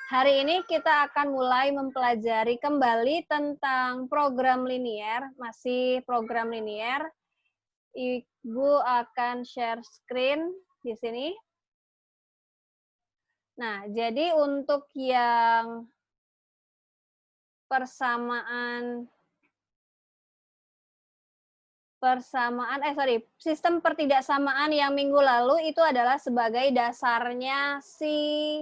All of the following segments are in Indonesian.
Hari ini kita akan mulai mempelajari kembali tentang program linier, masih program linier. Ibu akan share screen di sini. Nah, jadi untuk yang sistem pertidaksamaan yang minggu lalu itu adalah sebagai dasarnya si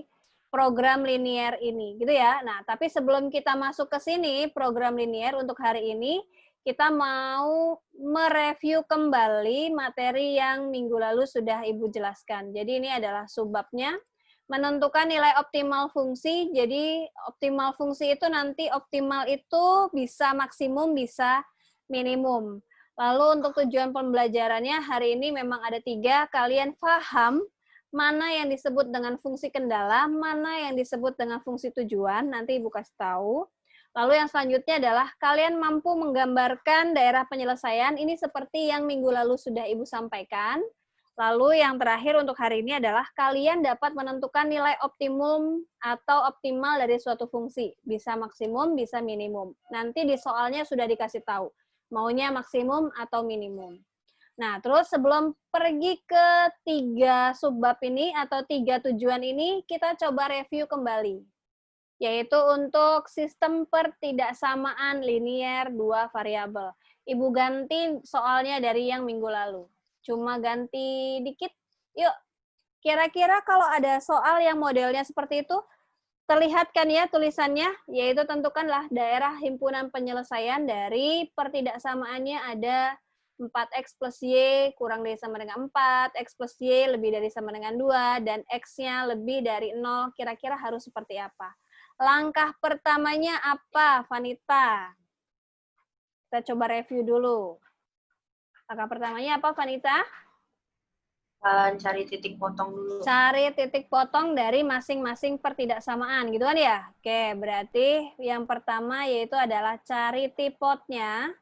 program linier ini, gitu ya. Nah, tapi sebelum kita masuk ke sini, program linier untuk hari ini, kita mau mereview kembali materi yang minggu lalu sudah Ibu jelaskan. Jadi ini adalah subbabnya, menentukan nilai optimal fungsi. Jadi optimal fungsi itu nanti optimal itu bisa maksimum, bisa minimum. Lalu untuk tujuan pembelajarannya hari ini memang ada 3. Kalian paham mana yang disebut dengan fungsi kendala, mana yang disebut dengan fungsi tujuan, nanti Ibu kasih tahu. Lalu yang selanjutnya adalah kalian mampu menggambarkan daerah penyelesaian, ini seperti yang minggu lalu sudah Ibu sampaikan. Lalu yang terakhir untuk hari ini adalah kalian dapat menentukan nilai optimum atau optimal dari suatu fungsi. Bisa maksimum, bisa minimum. Nanti di soalnya sudah dikasih tahu maunya maksimum atau minimum. Nah, terus sebelum pergi ke 3 subbab ini atau 3 tujuan ini, kita coba review kembali. Yaitu untuk sistem pertidaksamaan linier 2 variabel. Ibu ganti soalnya dari yang minggu lalu. Cuma ganti dikit. Yuk, kira-kira kalau ada soal yang modelnya seperti itu, terlihat kan ya tulisannya, yaitu tentukanlah daerah himpunan penyelesaian dari pertidaksamaannya ada 4x plus y kurang dari sama dengan 4, x plus y lebih dari sama dengan 2, dan x-nya lebih dari 0, kira-kira harus seperti apa? Langkah pertamanya apa, Vanita? Kita coba review dulu. Langkah pertamanya apa, Vanita? Cari titik potong dulu. Cari titik potong dari masing-masing pertidaksamaan, gitu kan ya? Oke, berarti yang pertama yaitu adalah cari tipotnya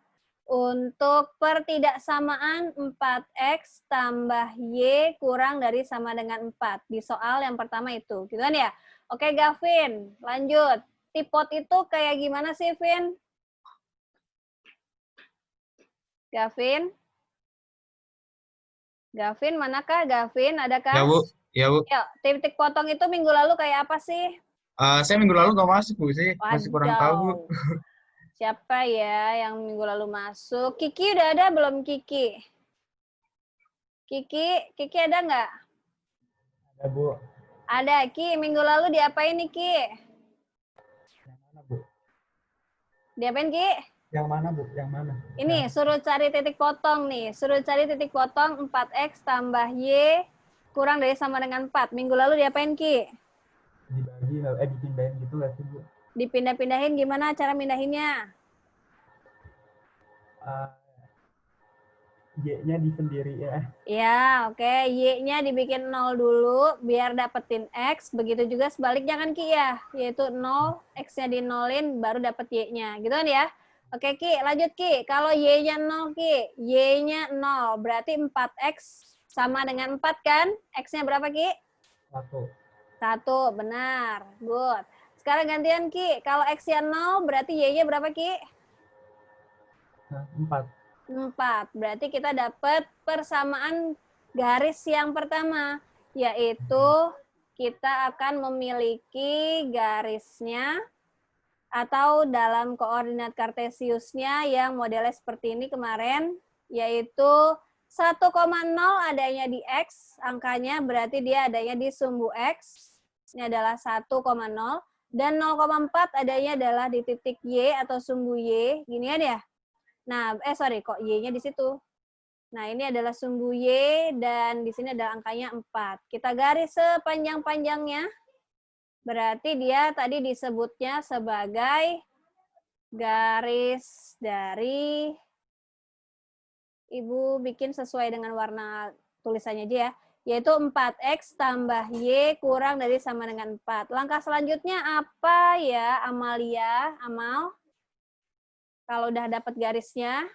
untuk pertidaksamaan 4x tambah y kurang dari sama dengan 4. Di soal yang pertama itu, gitu kan ya? Oke, Gavin, lanjut. Tipot itu kayak gimana sih, Vin? Gavin? Gavin, manakah? Gavin, adakah? Ya, Bu. Ya, Bu. Yuk, titik potong itu minggu lalu kayak apa sih? Saya minggu lalu nggak masuk, Bu. Saya masih kurang tahu, Bu. Wadaw. Siapa ya yang minggu lalu masuk? Kiki udah ada belum, Kiki? Kiki ada nggak? Ada, Bu. Ada, Ki. Minggu lalu diapain nih, Ki? Yang mana, Bu? Diapain, Ki? Yang mana, Bu? Yang mana? Ini, suruh cari titik potong nih. Suruh cari titik potong 4x tambah y kurang dari sama dengan 4. Minggu lalu diapain, Ki? Dibagi, dipindahin gitu nggak sih, Bu? Dipindah-pindahin, gimana cara mindahinnya? Y-nya di sendiri ya. Ya, oke. Y-nya dibikin 0 dulu, biar dapetin X. Begitu juga sebaliknya kan, Ki, ya? Yaitu 0, X-nya di-nolin, baru dapet Y-nya. Gitu kan ya? Oke, Ki. Lanjut, Ki. Kalau Y-nya 0, Ki. Y-nya 0. Berarti 4X sama dengan 4, kan? X-nya berapa, Ki? 1. 1, benar. Good. Sekarang gantian, Ki. Kalau X-nya 0, berarti Y-nya berapa, Ki? 4. 4. Berarti kita dapat persamaan garis yang pertama, yaitu kita akan memiliki garisnya atau dalam koordinat kartesiusnya yang modelnya seperti ini kemarin, yaitu 1,0 adanya di X, angkanya berarti dia adanya di sumbu X, ini adalah 1,0, dan 0,4 adanya adalah di titik Y atau sumbu Y, gini ya. Nah, kok Y-nya di situ. Nah, ini adalah sumbu Y, dan di sini ada angkanya 4. Kita garis sepanjang-panjangnya. Berarti dia tadi disebutnya sebagai garis dari, Ibu bikin sesuai dengan warna tulisannya aja ya, yaitu 4X tambah Y kurang dari sama dengan 4. Langkah selanjutnya apa ya, Amalia? Amal? Kalau udah dapat garisnya?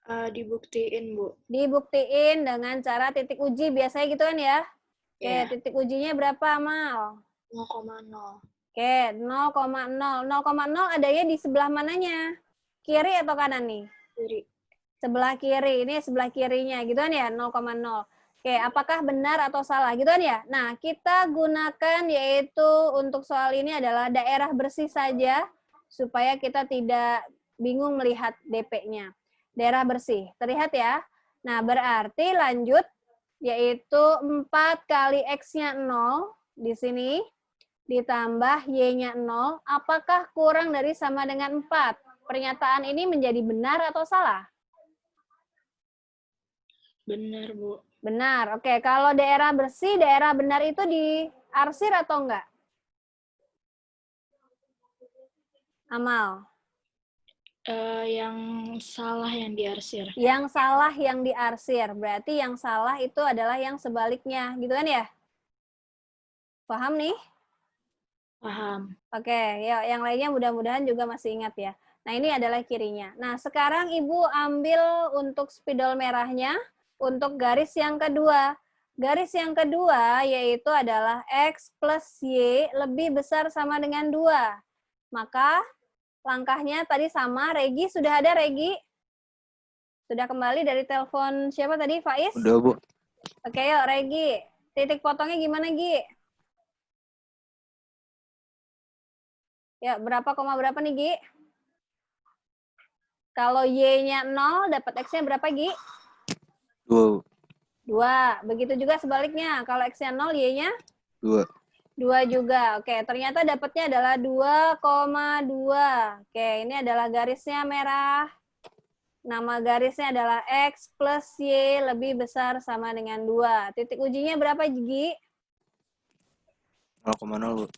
Dibuktiin, Bu. Dibuktiin dengan cara titik uji, biasanya gitu kan ya? Oke, Yeah. titik ujinya berapa, Amal? 0,0. Oke, 0,0. 0,0 adanya di sebelah mananya? Kiri atau kanan nih? Kiri. Sebelah kiri, ini sebelah kirinya, gitu kan ya, 0,0. Oke, apakah benar atau salah, gitu kan ya? Nah, kita gunakan yaitu untuk soal ini adalah daerah bersih saja, supaya kita tidak bingung melihat DP-nya. Daerah bersih, terlihat ya? Nah, berarti lanjut, yaitu 4 kali X-nya 0, di sini, ditambah Y-nya 0, apakah kurang dari sama dengan 4? Pernyataan ini menjadi benar atau salah? Benar, Bu. Benar. Oke, kalau daerah bersih, daerah benar itu diarsir atau enggak? Amal. Yang salah yang diarsir. Yang salah yang diarsir. Berarti yang salah itu adalah yang sebaliknya. Gitu kan ya? Paham nih? Paham. Oke, ya, yang lainnya mudah-mudahan juga masih ingat ya. Nah, ini adalah kirinya. Nah, sekarang Ibu ambil untuk spidol merahnya untuk garis yang kedua. Garis yang kedua yaitu adalah X plus Y lebih besar sama dengan 2. Maka langkahnya tadi sama. Regi, sudah ada Regi? Sudah kembali dari telepon siapa tadi? Faiz? Udah, Bu. Oke, yuk Regi. Titik potongnya gimana, Gi? Ya, berapa koma berapa nih, Gi? Kalau Y-nya 0, dapat X-nya berapa, Gi? 2. 2. Begitu juga sebaliknya. Kalau X-nya 0, Y-nya? 2. 2 juga. Oke, ternyata dapatnya adalah 2,2. Oke, ini adalah garisnya merah. Nama garisnya adalah X plus Y lebih besar sama dengan 2. Titik ujinya berapa, Gi? 0,0, Bu.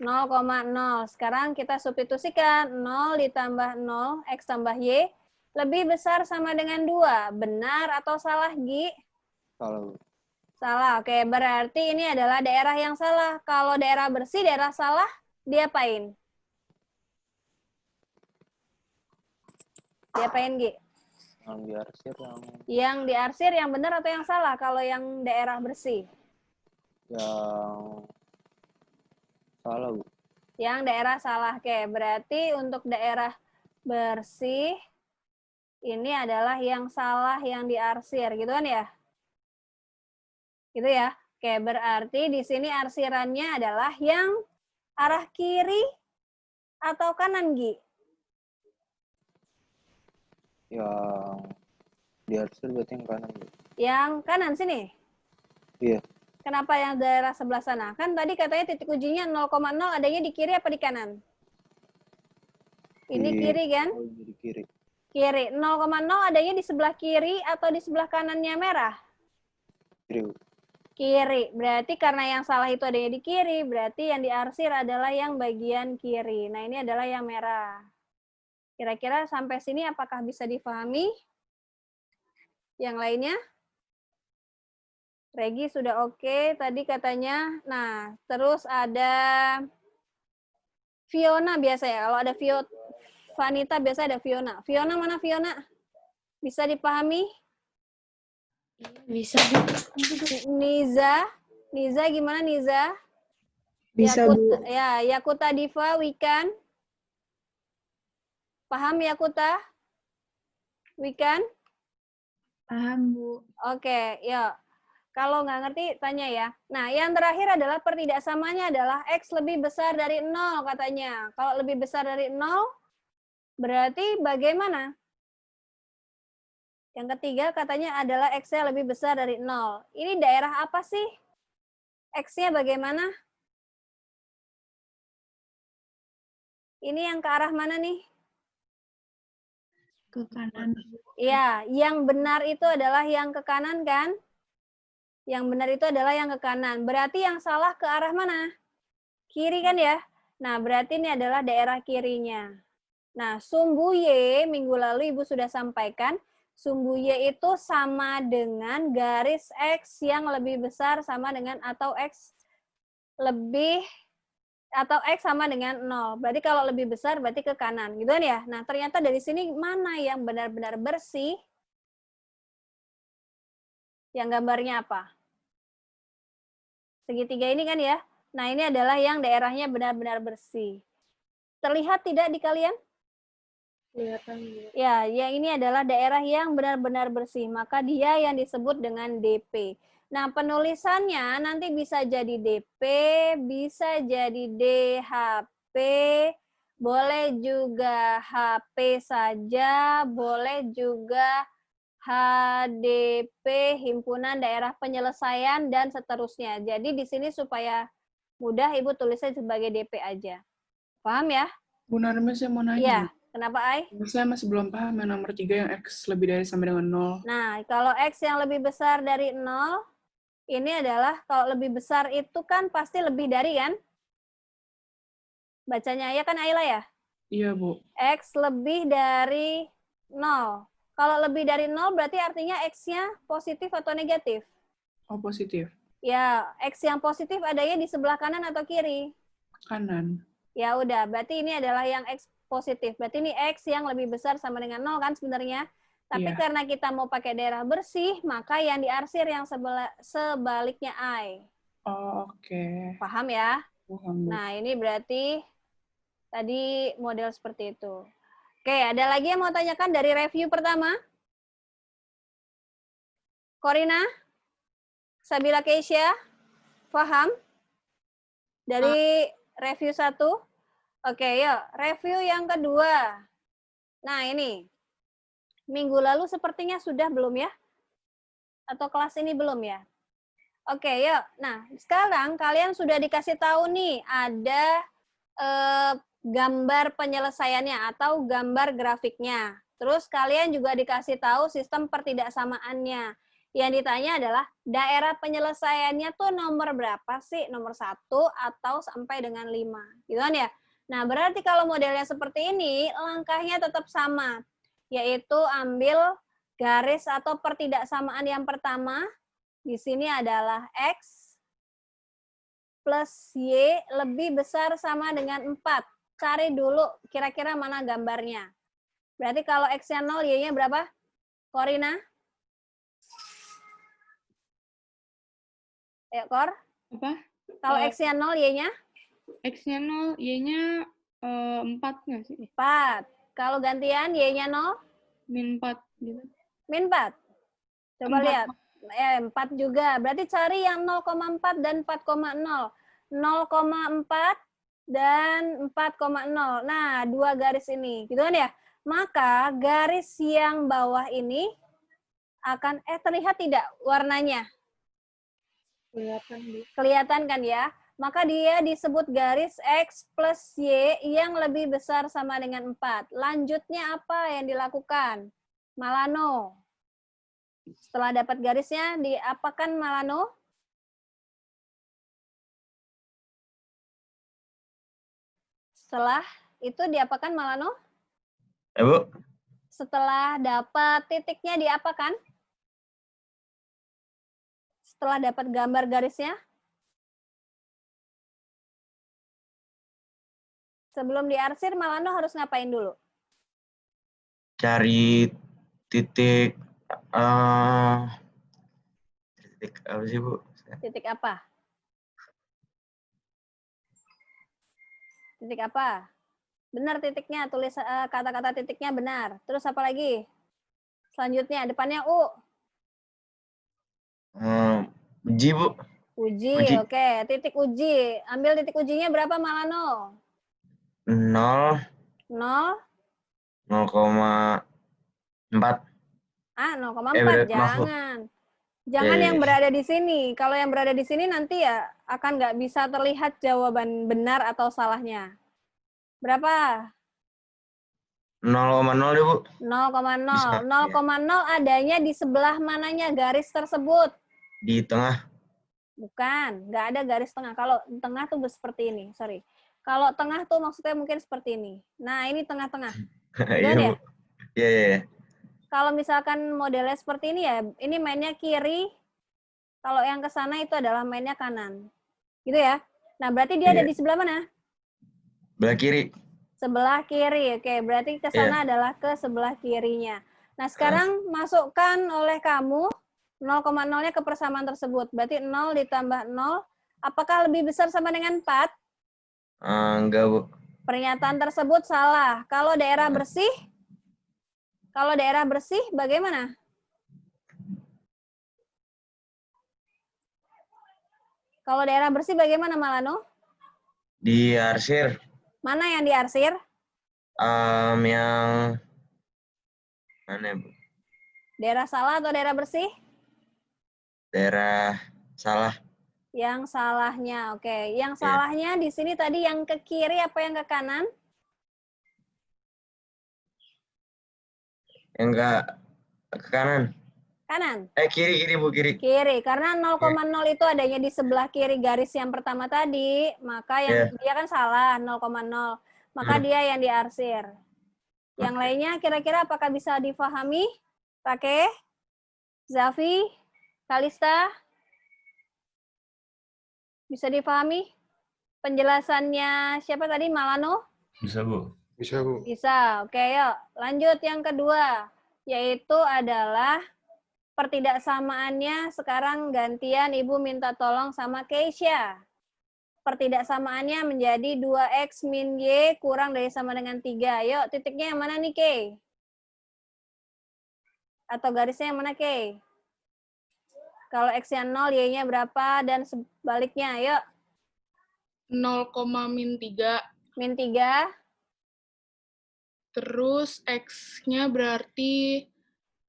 0,0. Sekarang kita substitusikan. 0 ditambah 0, X tambah Y, lebih besar sama dengan 2. Benar atau salah, Gi? Salah, Bu. Salah. Oke, berarti ini adalah daerah yang salah. Kalau daerah bersih, daerah salah, diapain? Diapain, Gi? Yang diarsir Yang diarsir yang benar atau yang salah kalau yang daerah bersih? yang salah, Bu. Yang daerah salah. Oke, berarti untuk daerah bersih ini adalah yang salah yang diarsir, gitu kan ya? Gitu ya. Oke, berarti di sini arsirannya adalah yang arah kiri atau kanan, Gi? Yang diarsir berarti yang kanan, Bu. Yang kanan sini. Iya. Kenapa yang daerah sebelah sana? Kan tadi katanya titik ujinya 0,0 adanya di kiri apa di kanan? Ini kiri kan? Oh, di kiri. Kiri. 0,0 adanya di sebelah kiri atau di sebelah kanannya merah? Kiri, Bu. Kiri. Berarti karena yang salah itu adanya di kiri, berarti yang diarsir adalah yang bagian kiri. Nah, ini adalah yang merah. Kira-kira sampai sini apakah bisa difahami? Yang lainnya? Regi sudah oke, tadi katanya. Nah, terus ada Fiona biasa ya. Kalau ada Vanita biasa ada Fiona. Fiona mana Fiona? Bisa dipahami? Bisa, Bu. Niza. Niza gimana Niza? Bisa, Bu. Ya, Yakuta Diva, Wikan. Paham Yakuta? Wikan? Paham, Bu. Oke, yuk. Kalau nggak ngerti, tanya ya. Nah, yang terakhir adalah pertidaksamanya adalah X lebih besar dari 0 katanya. Kalau lebih besar dari 0, berarti bagaimana? Yang ketiga katanya adalah X-nya lebih besar dari 0. Ini daerah apa sih? X-nya bagaimana? Ini yang ke arah mana nih? Ke kanan. Iya, yang benar itu adalah yang ke kanan kan? Yang benar itu adalah yang ke kanan. Berarti yang salah ke arah mana? Kiri kan ya? Nah, berarti ini adalah daerah kirinya. Nah, sumbu Y, minggu lalu Ibu sudah sampaikan, sumbu Y itu sama dengan garis X yang lebih besar sama dengan atau X lebih atau X sama dengan 0. Berarti kalau lebih besar berarti ke kanan, gitu kan ya? Nah, ternyata dari sini mana yang benar-benar bersih? Yang gambarnya apa? Segitiga ini kan ya? Nah, ini adalah yang daerahnya benar-benar bersih. Terlihat tidak di kalian? Kelihatan, Bu. Ya, yang ini adalah daerah yang benar-benar bersih. Maka dia yang disebut dengan DP. Nah, penulisannya nanti bisa jadi DP, bisa jadi DHP, boleh juga HP saja, boleh juga HDP, Himpunan Daerah Penyelesaian, dan seterusnya. Jadi di sini supaya mudah, Ibu tulisnya sebagai DP aja. Paham ya? Bu Narmi, saya mau nanya. Iya. Kenapa, Ai? Saya masih belum paham yang nomor 3 yang X lebih dari sama dengan 0. Nah, kalau X yang lebih besar dari 0, ini adalah kalau lebih besar itu kan pasti lebih dari kan? Bacanya ya kan, Ayla ya? Iya, Bu. X lebih dari 0. Kalau lebih dari 0 berarti artinya X-nya positif atau negatif? Oh, positif. Ya, X yang positif adanya di sebelah kanan atau kiri? Kanan. Ya udah, berarti ini adalah yang X positif. Berarti ini X yang lebih besar sama dengan 0 kan sebenarnya? Tapi Iya. karena kita mau pakai daerah bersih, maka yang diarsir yang sebaliknya I. Oh, oke. Paham ya? Paham, Bu. Nah, ini berarti tadi model seperti itu. Oke, ada lagi yang mau tanyakan dari review pertama? Corina? Sabila Keisha? Paham? Dari review 1? Oke, yuk. Review yang kedua. Nah, ini. Minggu lalu sepertinya sudah belum ya? Atau kelas ini belum ya? Oke, yuk. Nah, sekarang kalian sudah dikasih tahu nih, ada gambar penyelesaiannya atau gambar grafiknya. Terus kalian juga dikasih tahu sistem pertidaksamaannya. Yang ditanya adalah daerah penyelesaiannya tuh nomor berapa sih? Nomor 1 atau sampai dengan 5. Gitu kan ya? Nah, berarti kalau modelnya seperti ini, langkahnya tetap sama. Yaitu ambil garis atau pertidaksamaan yang pertama. Di sini adalah X plus Y lebih besar sama dengan 4. Cari dulu kira-kira mana gambarnya. Berarti kalau X-nya 0, Y-nya berapa? Corina? Ayo, Kor. Apa? Kalau X-nya 0, Y-nya? X-nya 0, Y-nya 4 nggak sih? 4. Kalau gantian, Y-nya 0? Min 4 gitu. Min 4. Coba 4. lihat. 4 juga. Berarti cari yang 0,4 dan 4,0. 0,4 dan 4,0. Nah, 2 garis ini. Gitu kan ya? Maka garis yang bawah ini akan, terlihat tidak warnanya? Kelihatan, Bu. Kelihatan kan ya? Maka dia disebut garis X plus Y yang lebih besar sama dengan 4. Lanjutnya apa yang dilakukan? Malano. Setelah dapat garisnya, diapakan Malano? Setelah itu diapakan Malano? Ya, Bu. Setelah dapat titiknya diapakan? Setelah dapat gambar garisnya? Sebelum diarsir, Malano harus ngapain dulu? Cari titik titik apa sih, Bu? Titik apa? Titik apa? Benar titiknya, tulis kata-kata titiknya benar. Terus apa lagi? Selanjutnya, depannya U. Uji, Bu. Uji, Uji. oke. Titik uji. Ambil titik ujinya berapa, Malano? 0, 0? 0,4. 0,4. Jangan. Jangan yang berada di sini. Kalau yang berada di sini nanti ya akan nggak bisa terlihat jawaban benar atau salahnya. Berapa? 0,0 deh, Bu. 0,0. 0,0 adanya di sebelah mananya garis tersebut? Di tengah. Bukan, nggak ada garis tengah. Kalau tengah tuh seperti ini, sorry. Kalau tengah tuh maksudnya mungkin seperti ini. Nah, ini tengah-tengah. Iya, ya? Bu. Iya. Kalau misalkan modelnya seperti ini ya, ini mainnya kiri. Kalau yang ke sana itu adalah mainnya kanan. Gitu ya. Nah, berarti dia ada di sebelah mana? Sebelah kiri. Sebelah kiri. Oke, berarti ke sana adalah ke sebelah kirinya. Nah, sekarang masukkan oleh kamu 0,0-nya ke persamaan tersebut. Berarti 0 ditambah 0 Apakah lebih besar sama dengan 4? Enggak, Bu. Pernyataan tersebut salah. Kalau daerah bersih bagaimana? Kalau daerah bersih bagaimana, Malano? Diarsir. Mana yang diarsir? Yang mana, Bu? Daerah salah atau daerah bersih? Daerah salah. Yang salahnya, oke. Yang Iya. salahnya di sini tadi yang ke kiri apa yang ke kanan? Yang enggak ke kanan. Kanan. Kiri, Bu, kiri. Kiri, karena 0,0 itu adanya di sebelah kiri garis yang pertama tadi, maka yang dia kan salah, 0,0. Maka dia yang diarsir. Yang lainnya kira-kira apakah bisa difahami? Rake? Zafi? Kalista? Bisa difahami? Penjelasannya siapa tadi? Malano? Bisa, Bu. Bisa, Bu. Bisa. Oke, yuk. Lanjut yang kedua, yaitu adalah pertidaksamaannya. Sekarang gantian Ibu minta tolong sama Keisha. Pertidaksamaannya menjadi 2X min Y kurang dari sama dengan 3. Yuk, titiknya yang mana nih, Kay? Atau garisnya yang mana, Kay? Kalau X-nya 0, Y-nya berapa, dan sebaliknya. Yuk. 0,-3. Min 3. Terus X-nya berarti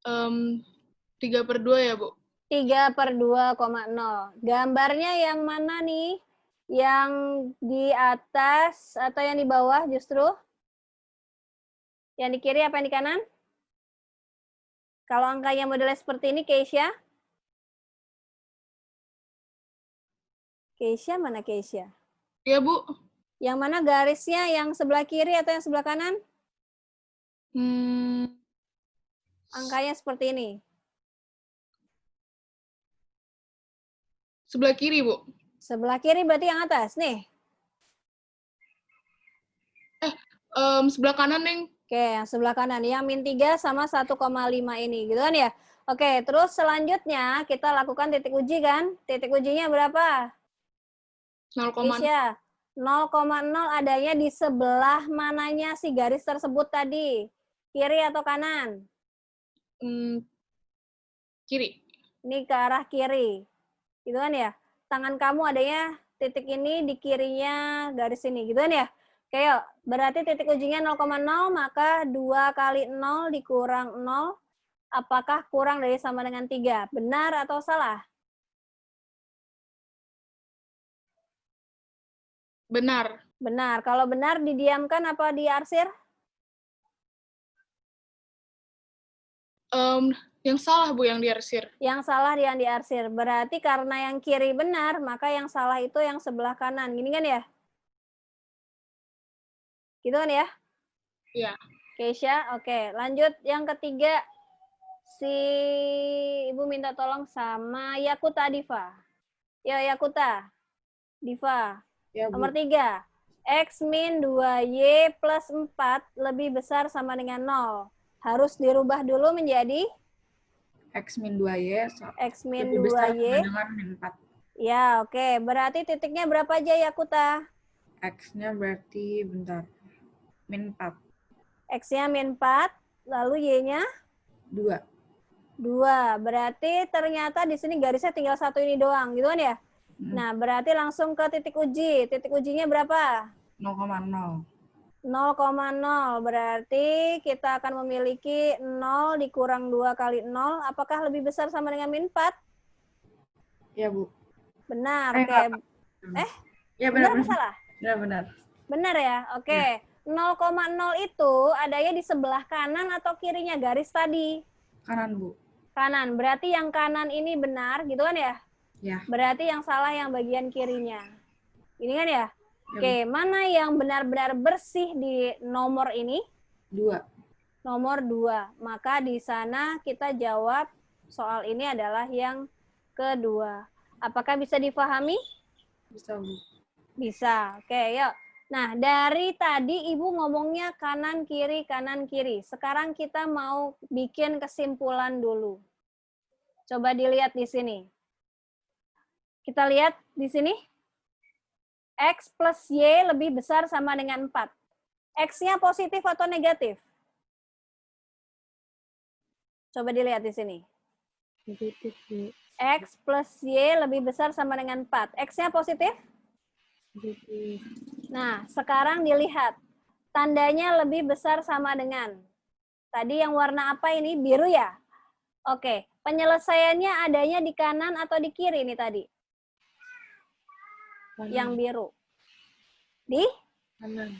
3/2 ya, Bu? 3/2,0. Gambarnya yang mana nih? Yang di atas atau yang di bawah justru? Yang di kiri apa yang di kanan? Kalau angkanya modelnya seperti ini, Keisha? Keisha mana Keisha? Iya, Bu. Yang mana garisnya? Yang sebelah kiri atau yang sebelah kanan? Angkanya seperti ini. Sebelah kiri, Bu. Sebelah kiri berarti yang atas, nih. Sebelah kanan, Neng. Oke, yang sebelah kanan. Yang min 3 sama 1,5 ini, gitu kan ya? Oke, terus selanjutnya kita lakukan titik uji kan? Titik ujinya berapa? 0,0. Keisha, 0,0 adanya di sebelah mananya si garis tersebut tadi? Kiri atau kanan? Kiri. Ini ke arah kiri. Gitu kan ya? Tangan kamu adanya titik ini di kirinya garis ini. Gitu kan ya? Oke, yuk. Berarti titik ujinya 0,0, maka 2 kali 0 dikurang 0. Apakah kurang dari sama dengan 3? Benar atau salah? Benar. Benar. Kalau benar didiamkan apa diarsir? Yang salah, Bu, yang diarsir. Yang salah yang diarsir. Berarti karena yang kiri benar, maka yang salah itu yang sebelah kanan. Gini kan ya? Gitu kan ya? Iya. Keisha, oke. Lanjut yang ketiga. Si Ibu minta tolong sama Yakuta Diva. Yo, Yakuta. Diva. Ya, Bu. Nomor 3. X min 2Y plus 4 lebih besar sama dengan 0. Harus dirubah dulu menjadi? X min 2Y. X min lebih besar 2Y. sama dengan min 4. Ya, oke. Berarti titiknya berapa aja, Yakuta? X-nya berarti, bentar, min 4. X-nya min 4, lalu Y-nya? 2. 2. Berarti ternyata di sini garisnya tinggal satu ini doang, gitu kan ya? Nah, berarti langsung ke titik uji. Titik ujinya berapa? 0,0. 0,0. Berarti kita akan memiliki 0 dikurang 2 kali 0. Apakah lebih besar sama dengan min 4? Ya, Bu. Benar. Oke. Ya, Benar benar. apa salah? Benar. Benar ya? Oke. 0,0 itu adanya di sebelah kanan atau kirinya garis tadi? Kanan, Bu. Kanan. Berarti yang kanan ini benar, gitu kan ya? Ya. Berarti yang salah yang bagian kirinya. Ini kan ya? Ya, Oke, mana yang benar-benar bersih di nomor ini? 2. Nomor 2. Maka di sana kita jawab soal ini adalah yang kedua. Apakah bisa difahami? Bisa, Bu. Bisa. Oke, yuk. Nah, dari tadi Ibu ngomongnya kanan kiri kanan kiri. Sekarang kita mau bikin kesimpulan dulu. Coba dilihat di sini. Kita lihat di sini. X plus Y lebih besar sama dengan 4. X-nya positif atau negatif? Coba dilihat di sini. Positif, Bu. X plus Y lebih besar sama dengan 4. X-nya positif? Positif. Nah, sekarang dilihat. Tandanya lebih besar sama dengan. Tadi yang warna apa ini? Biru ya? Oke. Penyelesaiannya adanya di kanan atau di kiri nih tadi? Kanan. Yang biru. Di? Kanan.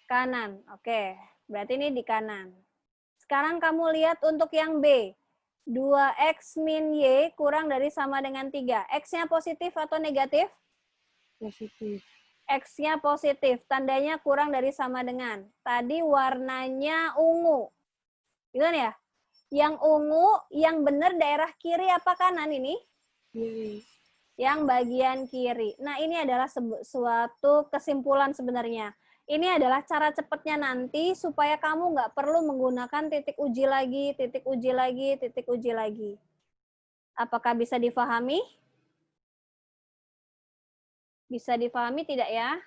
Kanan. Oke. Berarti ini di kanan. Sekarang kamu lihat untuk yang B. 2X min Y kurang dari sama dengan 3. X-nya positif atau negatif? Positif. X-nya positif. Tandanya kurang dari sama dengan. Tadi warnanya ungu. Gitu kan ya? Yang ungu, yang benar daerah kiri apa kanan ini? Kiri. Yang bagian kiri. Nah, ini adalah suatu kesimpulan sebenarnya. Ini adalah cara cepatnya nanti supaya kamu nggak perlu menggunakan titik uji lagi, titik uji lagi, titik uji lagi. Apakah bisa difahami? Bisa difahami tidak ya?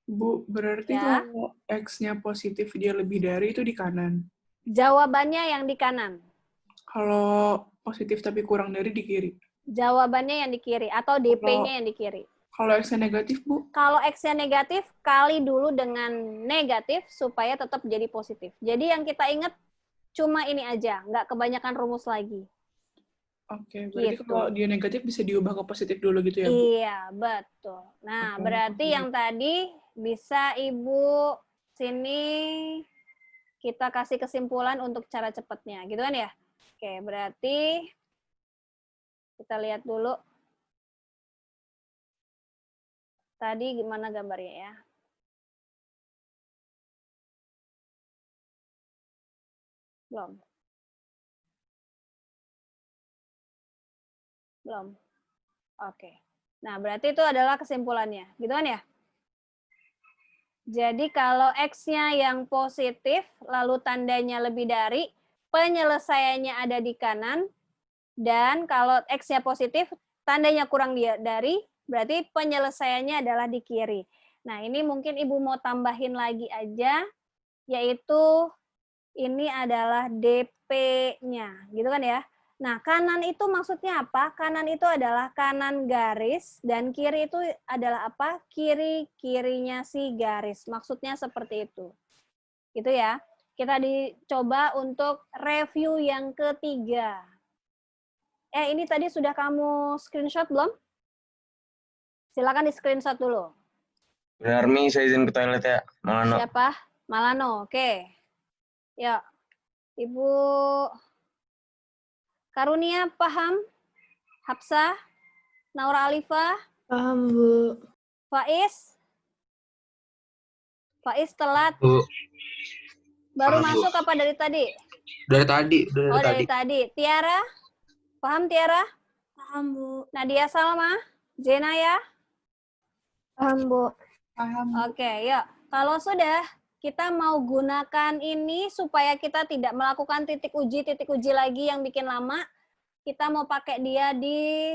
Bu, berarti Ya. kalau X-nya positif dia lebih dari itu di kanan. Jawabannya yang di kanan. Kalau positif tapi kurang dari di kiri. Jawabannya yang di kiri atau DP-nya yang di kiri. Kalau X-nya negatif, Bu? Kalau X-nya negatif, kali dulu dengan negatif supaya tetap jadi positif. Jadi yang kita ingat cuma ini aja, nggak kebanyakan rumus lagi. Oke, berarti Gitu. kalau dia negatif bisa diubah ke positif dulu gitu ya, Bu? Iya, betul. Nah, Oke, berarti oke. yang tadi bisa Ibu sini kita kasih kesimpulan untuk cara cepatnya. Gitu kan ya? Oke, berarti kita lihat dulu. Tadi gimana gambarnya ya? Belum. Belum. Oke. Nah, berarti itu adalah kesimpulannya. Gitu kan ya? Jadi kalau X-nya yang positif, lalu tandanya lebih dari, penyelesaiannya ada di kanan, dan kalau X-nya positif, tandanya kurang dari, berarti penyelesaiannya adalah di kiri. Nah, ini mungkin Ibu mau tambahin lagi aja, yaitu ini adalah DP-nya, gitu kan ya. Nah, kanan itu maksudnya apa? Kanan itu adalah kanan garis, dan kiri itu adalah apa? Kiri-kirinya si garis. Maksudnya seperti itu. Gitu ya. Kita dicoba untuk review yang ketiga. Ini tadi sudah kamu screenshot belum? Silakan di screenshot dulu. Army, saya izin ke toilet ya. Malano. Siapa? Malano, oke. Ya, Ibu Karunia paham? Hapsah? Naura Alifah? Paham, Bu. Faiz? Faiz telat. Bu, Baru Paham, Bu. masuk apa dari tadi? dari tadi. Oh, dari tadi. Tiara? Paham, Tiara? Paham, Bu. Nadia Salma? Jenaya? Paham, Bu. Paham. Oke, yuk. Kalau sudah, kita mau gunakan ini supaya kita tidak melakukan titik uji lagi yang bikin lama. Kita mau pakai dia di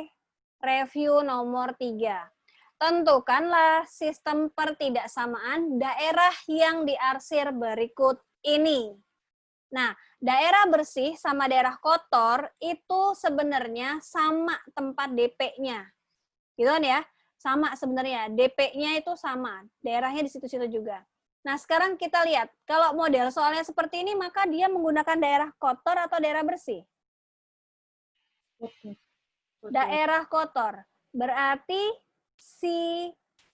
review nomor 3. Tentukanlah sistem pertidaksamaan daerah yang diarsir berikut ini. Nah, daerah bersih sama daerah kotor itu sebenarnya sama tempat DP-nya. Gitu kan ya? Sama sebenarnya. DP-nya itu sama. Daerahnya di situ-situ juga. Nah, sekarang kita lihat. Kalau model soalnya seperti ini, maka dia menggunakan daerah kotor atau daerah bersih? Daerah kotor. Berarti si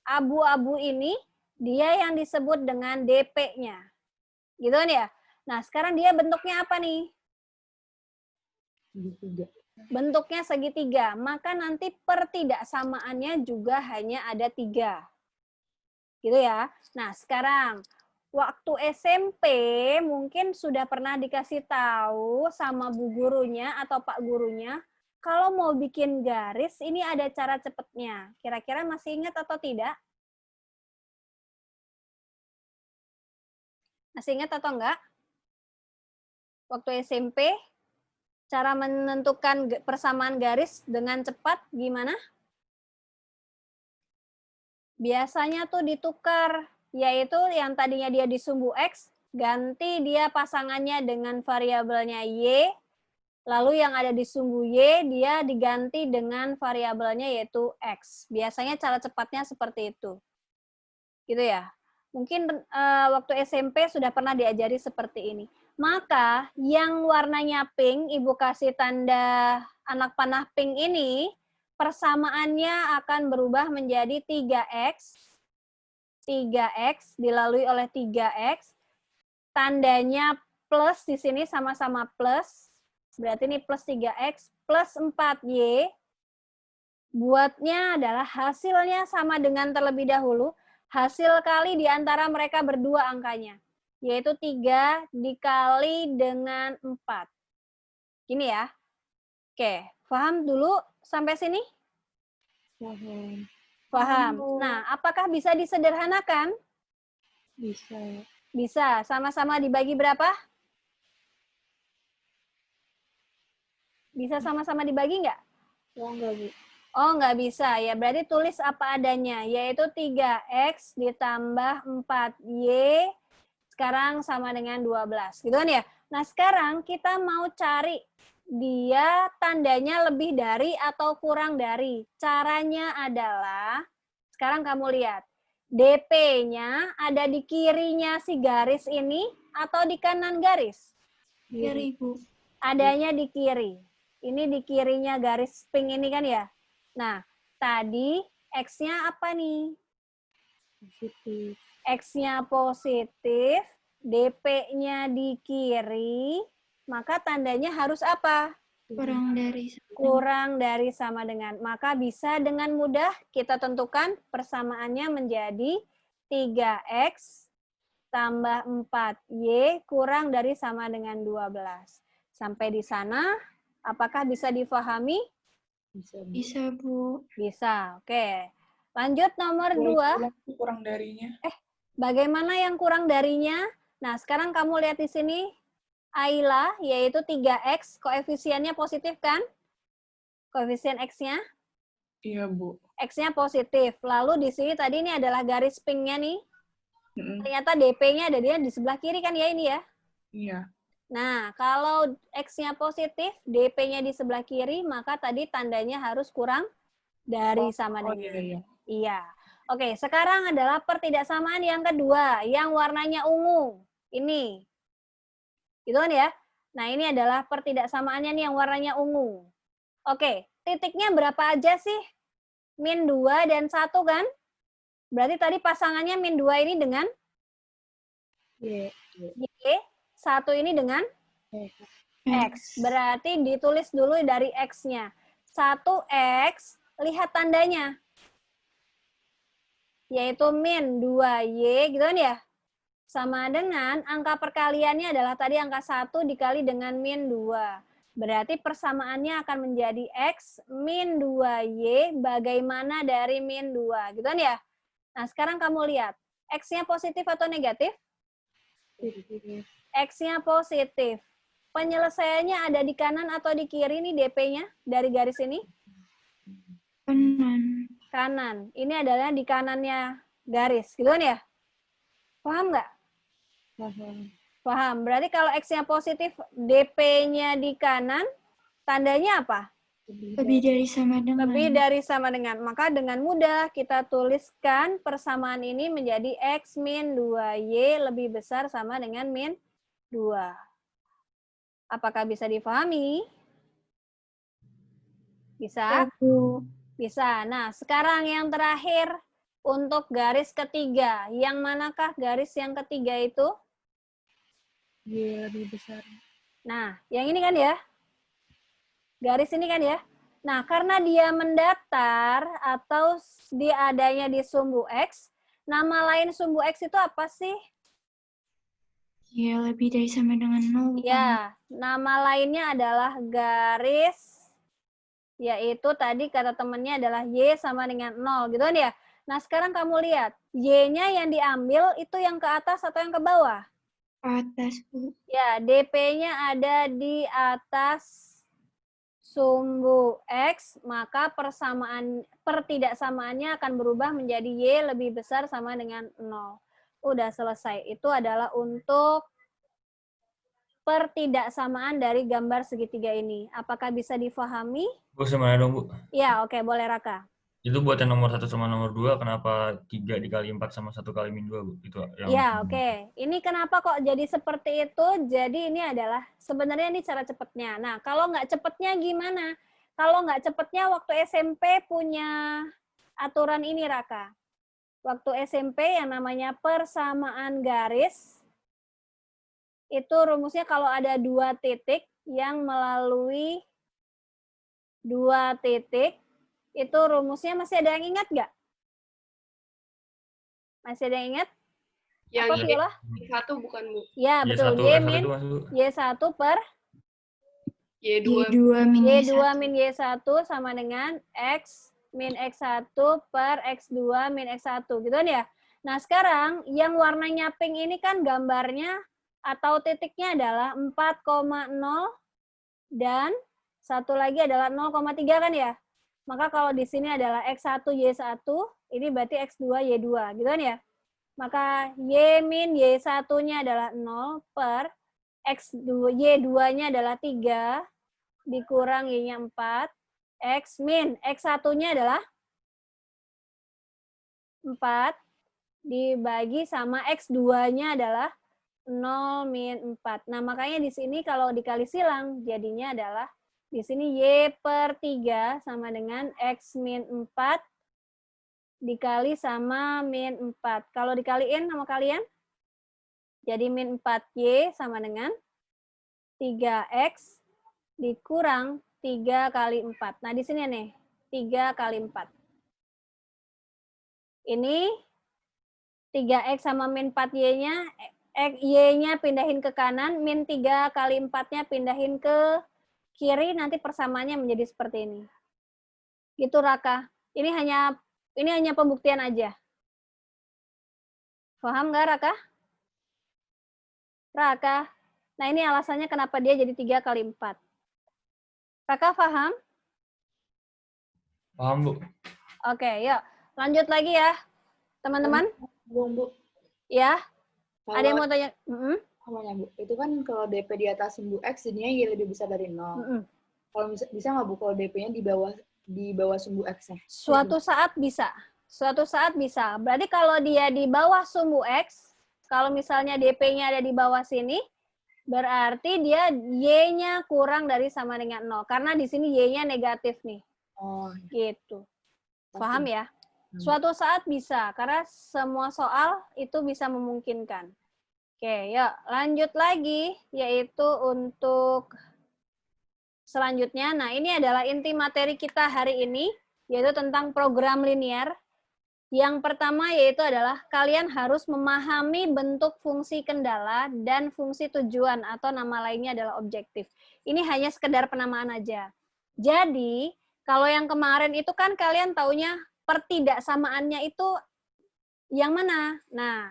abu-abu ini, dia yang disebut dengan DP-nya. Gitu kan ya? Nah, sekarang dia bentuknya apa nih? Segitiga. Bentuknya segitiga. Maka nanti pertidaksamaannya juga hanya ada 3. Gitu ya. Nah, sekarang waktu SMP mungkin sudah pernah dikasih tahu sama bu gurunya atau pak gurunya, kalau mau bikin garis ini ada cara cepatnya. Kira-kira masih ingat atau tidak? Masih ingat atau enggak? Waktu SMP, cara menentukan persamaan garis dengan cepat gimana? biasanya tuh ditukar, yaitu yang tadinya dia di sumbu X, ganti dia pasangannya dengan variabelnya Y, lalu yang ada di sumbu Y, dia diganti dengan variabelnya yaitu X. Biasanya cara cepatnya seperti itu. Gitu ya. Mungkin waktu SMP sudah pernah diajari seperti ini. Maka yang warnanya pink, Ibu kasih tanda anak panah pink ini, persamaannya akan berubah menjadi 3X. 3X dilalui oleh 3X. Tandanya plus di sini sama-sama plus. Berarti ini plus 3X plus 4Y. Buatnya adalah hasilnya sama dengan terlebih dahulu. Hasil kali di antara mereka berdua angkanya, yaitu 3 dikali dengan 4. Gini ya. Oke, paham dulu sampai sini? Paham. Paham. Nah, apakah bisa disederhanakan? Bisa. Bisa. Sama-sama dibagi berapa? Bisa sama-sama dibagi nggak? Oh, enggak, Bu. Oh, nggak bisa. Ya, berarti tulis apa adanya, yaitu 3X ditambah 4Y sekarang sama dengan 12. Gitu kan ya? Nah, sekarang kita mau cari dia tandanya lebih dari atau kurang dari. Caranya adalah, sekarang kamu lihat, DP-nya ada di kirinya si garis ini atau di kanan garis? Kiri, Bu. Adanya di kiri. Ini di kirinya garis pink ini kan ya? Nah, tadi X-nya apa nih? Positif. X-nya positif, DP-nya di kiri, maka tandanya harus apa? Kurang dari. Kurang dari sama dengan. Maka bisa dengan mudah kita tentukan persamaannya menjadi 3X tambah 4Y kurang dari sama dengan 12. Sampai di sana, apakah bisa difahami? Bisa, Bu. Bisa, oke. Lanjut nomor 2. Kurang darinya. Bagaimana yang kurang darinya? Nah, sekarang kamu lihat di sini, Ayla, yaitu 3X, koefisiennya positif kan? Koefisien X-nya? Iya, Bu. X-nya positif. Lalu di sini tadi ini adalah garis pink-nya nih. Ternyata DP-nya ada dia di sebelah kiri kan ya ini ya? Iya. Nah, kalau X-nya positif, DP-nya di sebelah kiri, maka tadi tandanya harus kurang dari sama dengan. Iya. Iya. Oke, sekarang adalah pertidaksamaan yang kedua, yang warnanya ungu. Ini. Gitu kan ya? Nah, ini adalah pertidaksamaannya nih yang warnanya ungu. Oke, titiknya berapa aja sih? Min 2 dan 1 kan? Berarti tadi pasangannya min 2 ini dengan? Y. Y. 1 ini dengan? X. Berarti ditulis dulu dari X-nya. 1X, lihat tandanya. Yaitu min 2Y, gitu kan ya? Sama dengan angka perkaliannya adalah tadi angka 1 dikali dengan min 2. Berarti persamaannya akan menjadi X min 2Y bagaimana dari min 2. Gitu kan ya? Nah, sekarang kamu lihat. X-nya positif atau negatif? X-nya positif. Penyelesaiannya ada di kanan atau di kiri nih DP-nya dari garis ini? Kanan. Kanan. Ini adalah di kanannya garis. Gitu kan ya? Paham nggak? Paham. Paham. Berarti kalau X-nya positif, DP-nya di kanan, tandanya apa? Lebih dari sama dengan. Lebih dari sama dengan. Maka dengan mudah kita tuliskan persamaan ini menjadi X min 2Y lebih besar sama dengan min 2. Apakah bisa difahami? Bisa? Bisa. Nah, sekarang yang terakhir untuk garis ketiga. Yang manakah garis yang ketiga itu? Y lebih besar. Nah, yang ini kan ya? Garis ini kan ya? Nah, karena dia mendatar atau dia adanya di sumbu X, nama lain sumbu X itu apa sih? Y lebih dari sama dengan 0. Ya, nama lainnya adalah garis, yaitu tadi kata temennya adalah Y sama dengan 0, gitu kan ya? Nah, sekarang kamu lihat, Y-nya yang diambil itu yang ke atas atau yang ke bawah? Atas, Bu. Ya, DP-nya ada di atas sumbu X, maka pertidaksamaannya akan berubah menjadi Y lebih besar sama dengan 0. Udah selesai. Itu adalah untuk pertidaksamaan dari gambar segitiga ini. Apakah bisa difahami? Bu, sebenarnya dong, Bu. Ya, oke, boleh Raka. Itu buat yang nomor 1 sama nomor 2, kenapa 3 dikali 4 sama 1 kali min 2, Bu? Itu yang Ya, oke. Ini kenapa kok jadi seperti itu? Jadi ini adalah, sebenarnya ini cara cepatnya. Nah, kalau nggak cepatnya gimana? Kalau nggak cepatnya waktu SMP punya aturan ini, Raka. Waktu SMP yang namanya persamaan garis, itu rumusnya kalau ada 2 titik yang melalui 2 titik, itu rumusnya masih ada yang ingat nggak? Masih ada yang ingat? Yang Apa, Viola? Y1 bukan, Bu. Ya, betul. Y1, Y min Y1 per Y2 min Y2 min Y1 sama dengan X min X1 per X2 min X1. Gitu kan ya? Nah, sekarang yang warnanya pink ini kan gambarnya atau titiknya adalah 4,0 dan satu lagi adalah 0,3 kan ya? Maka kalau di sini adalah X1 Y1, ini berarti X2 Y2, gitu kan ya? Maka Y min Y1-nya adalah 0 per X2, Y2-nya adalah 3, dikurang Y-nya 4, X min X1-nya adalah 4, dibagi sama X2-nya adalah 0 min 4. Nah, makanya di sini kalau dikali silang, jadinya adalah di sini Y per 3 sama dengan X min 4 dikali sama min 4. Kalau dikaliin sama kalian, jadi min 4Y sama dengan 3X dikurang 3 kali 4. Nah, di sini nih, 3 kali 4. Ini 3X sama min 4Y-nya, Y-nya pindahin ke kanan, min 3 kali 4-nya pindahin ke kiri, nanti persamaannya menjadi seperti ini. Gitu, Raka. Ini hanya pembuktian aja. Paham nggak, Raka? Raka. Nah, ini alasannya kenapa dia jadi 3 kali 4. Raka, paham? Paham, Bu. Oke, yuk. Lanjut lagi ya, teman-teman. Bu. Ya. Kalau Ada yang mau tanya? Namanya, Bu. Itu kan kalau DP di atas sumbu X, jadinya Y lebih besar dari 0. Kalau bisa nggak, Bu, kalau DP-nya di bawah sumbu X-nya? Suatu saat bisa. Suatu saat bisa. Berarti kalau dia di bawah sumbu X, kalau misalnya DP-nya ada di bawah sini, berarti dia Y-nya kurang dari sama dengan 0. Karena di sini Y-nya negatif nih. Oh. Gitu. Paham ya? Suatu saat bisa, karena semua soal itu bisa memungkinkan. Oke, yuk lanjut lagi, yaitu untuk selanjutnya. Nah, ini adalah inti materi kita hari ini, yaitu tentang program linear. Yang pertama yaitu adalah kalian harus memahami bentuk fungsi kendala dan fungsi tujuan, atau nama lainnya adalah objektif. Ini hanya sekedar penamaan aja. Jadi, kalau yang kemarin itu kan kalian taunya pertidaksamaannya itu yang mana? Nah,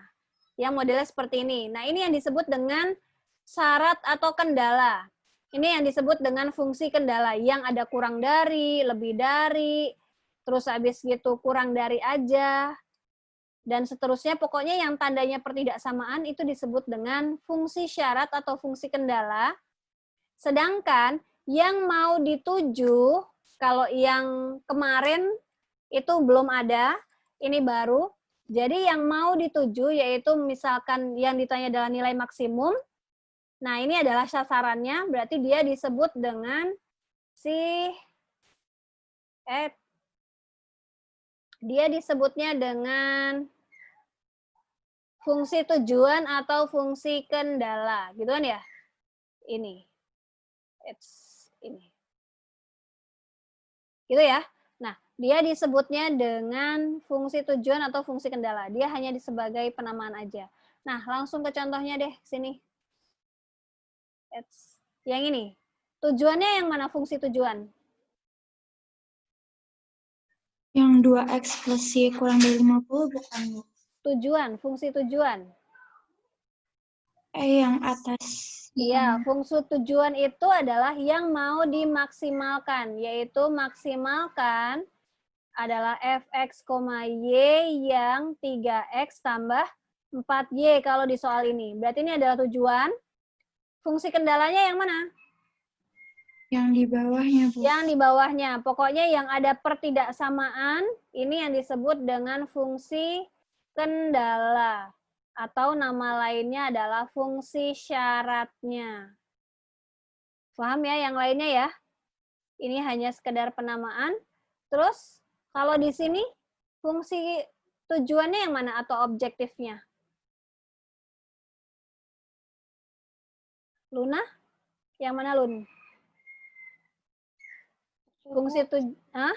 yang modelnya seperti ini. Nah, ini yang disebut dengan syarat atau kendala. Ini yang disebut dengan fungsi kendala, yang ada kurang dari, lebih dari, terus habis gitu kurang dari aja, dan seterusnya. Pokoknya yang tandanya pertidaksamaan itu disebut dengan fungsi syarat atau fungsi kendala. Sedangkan yang mau dituju, kalau yang kemarin itu belum ada, ini baru. Jadi yang mau dituju yaitu misalkan yang ditanya adalah nilai maksimum. Nah, ini adalah sasarannya, berarti dia disebut dengan dia disebutnya dengan fungsi tujuan atau fungsi kendala, gitu kan ya? Ini. Ini. Gitu ya. Nah, dia disebutnya dengan fungsi tujuan atau fungsi kendala. Dia hanya sebagai penamaan aja. Nah, langsung ke contohnya deh, sini. Yang ini. Tujuannya yang mana fungsi tujuan? Yang 2X plus Y kurang dari 50 bukan, Bu? Tujuan, fungsi tujuan. Yang atas. Iya, fungsi tujuan itu adalah yang mau dimaksimalkan, yaitu maksimalkan adalah fx, y yang 3x tambah 4y kalau di soal ini. Berarti ini adalah tujuan. Fungsi kendalanya yang mana? Yang di bawahnya, Bu. Yang di bawahnya. Pokoknya yang ada pertidaksamaan, ini yang disebut dengan fungsi kendala. Atau nama lainnya adalah fungsi syaratnya. Paham ya yang lainnya ya? Ini hanya sekedar penamaan. Terus kalau di sini fungsi tujuannya yang mana atau objektifnya? Luna? Yang mana Lun? Fungsi tujuan?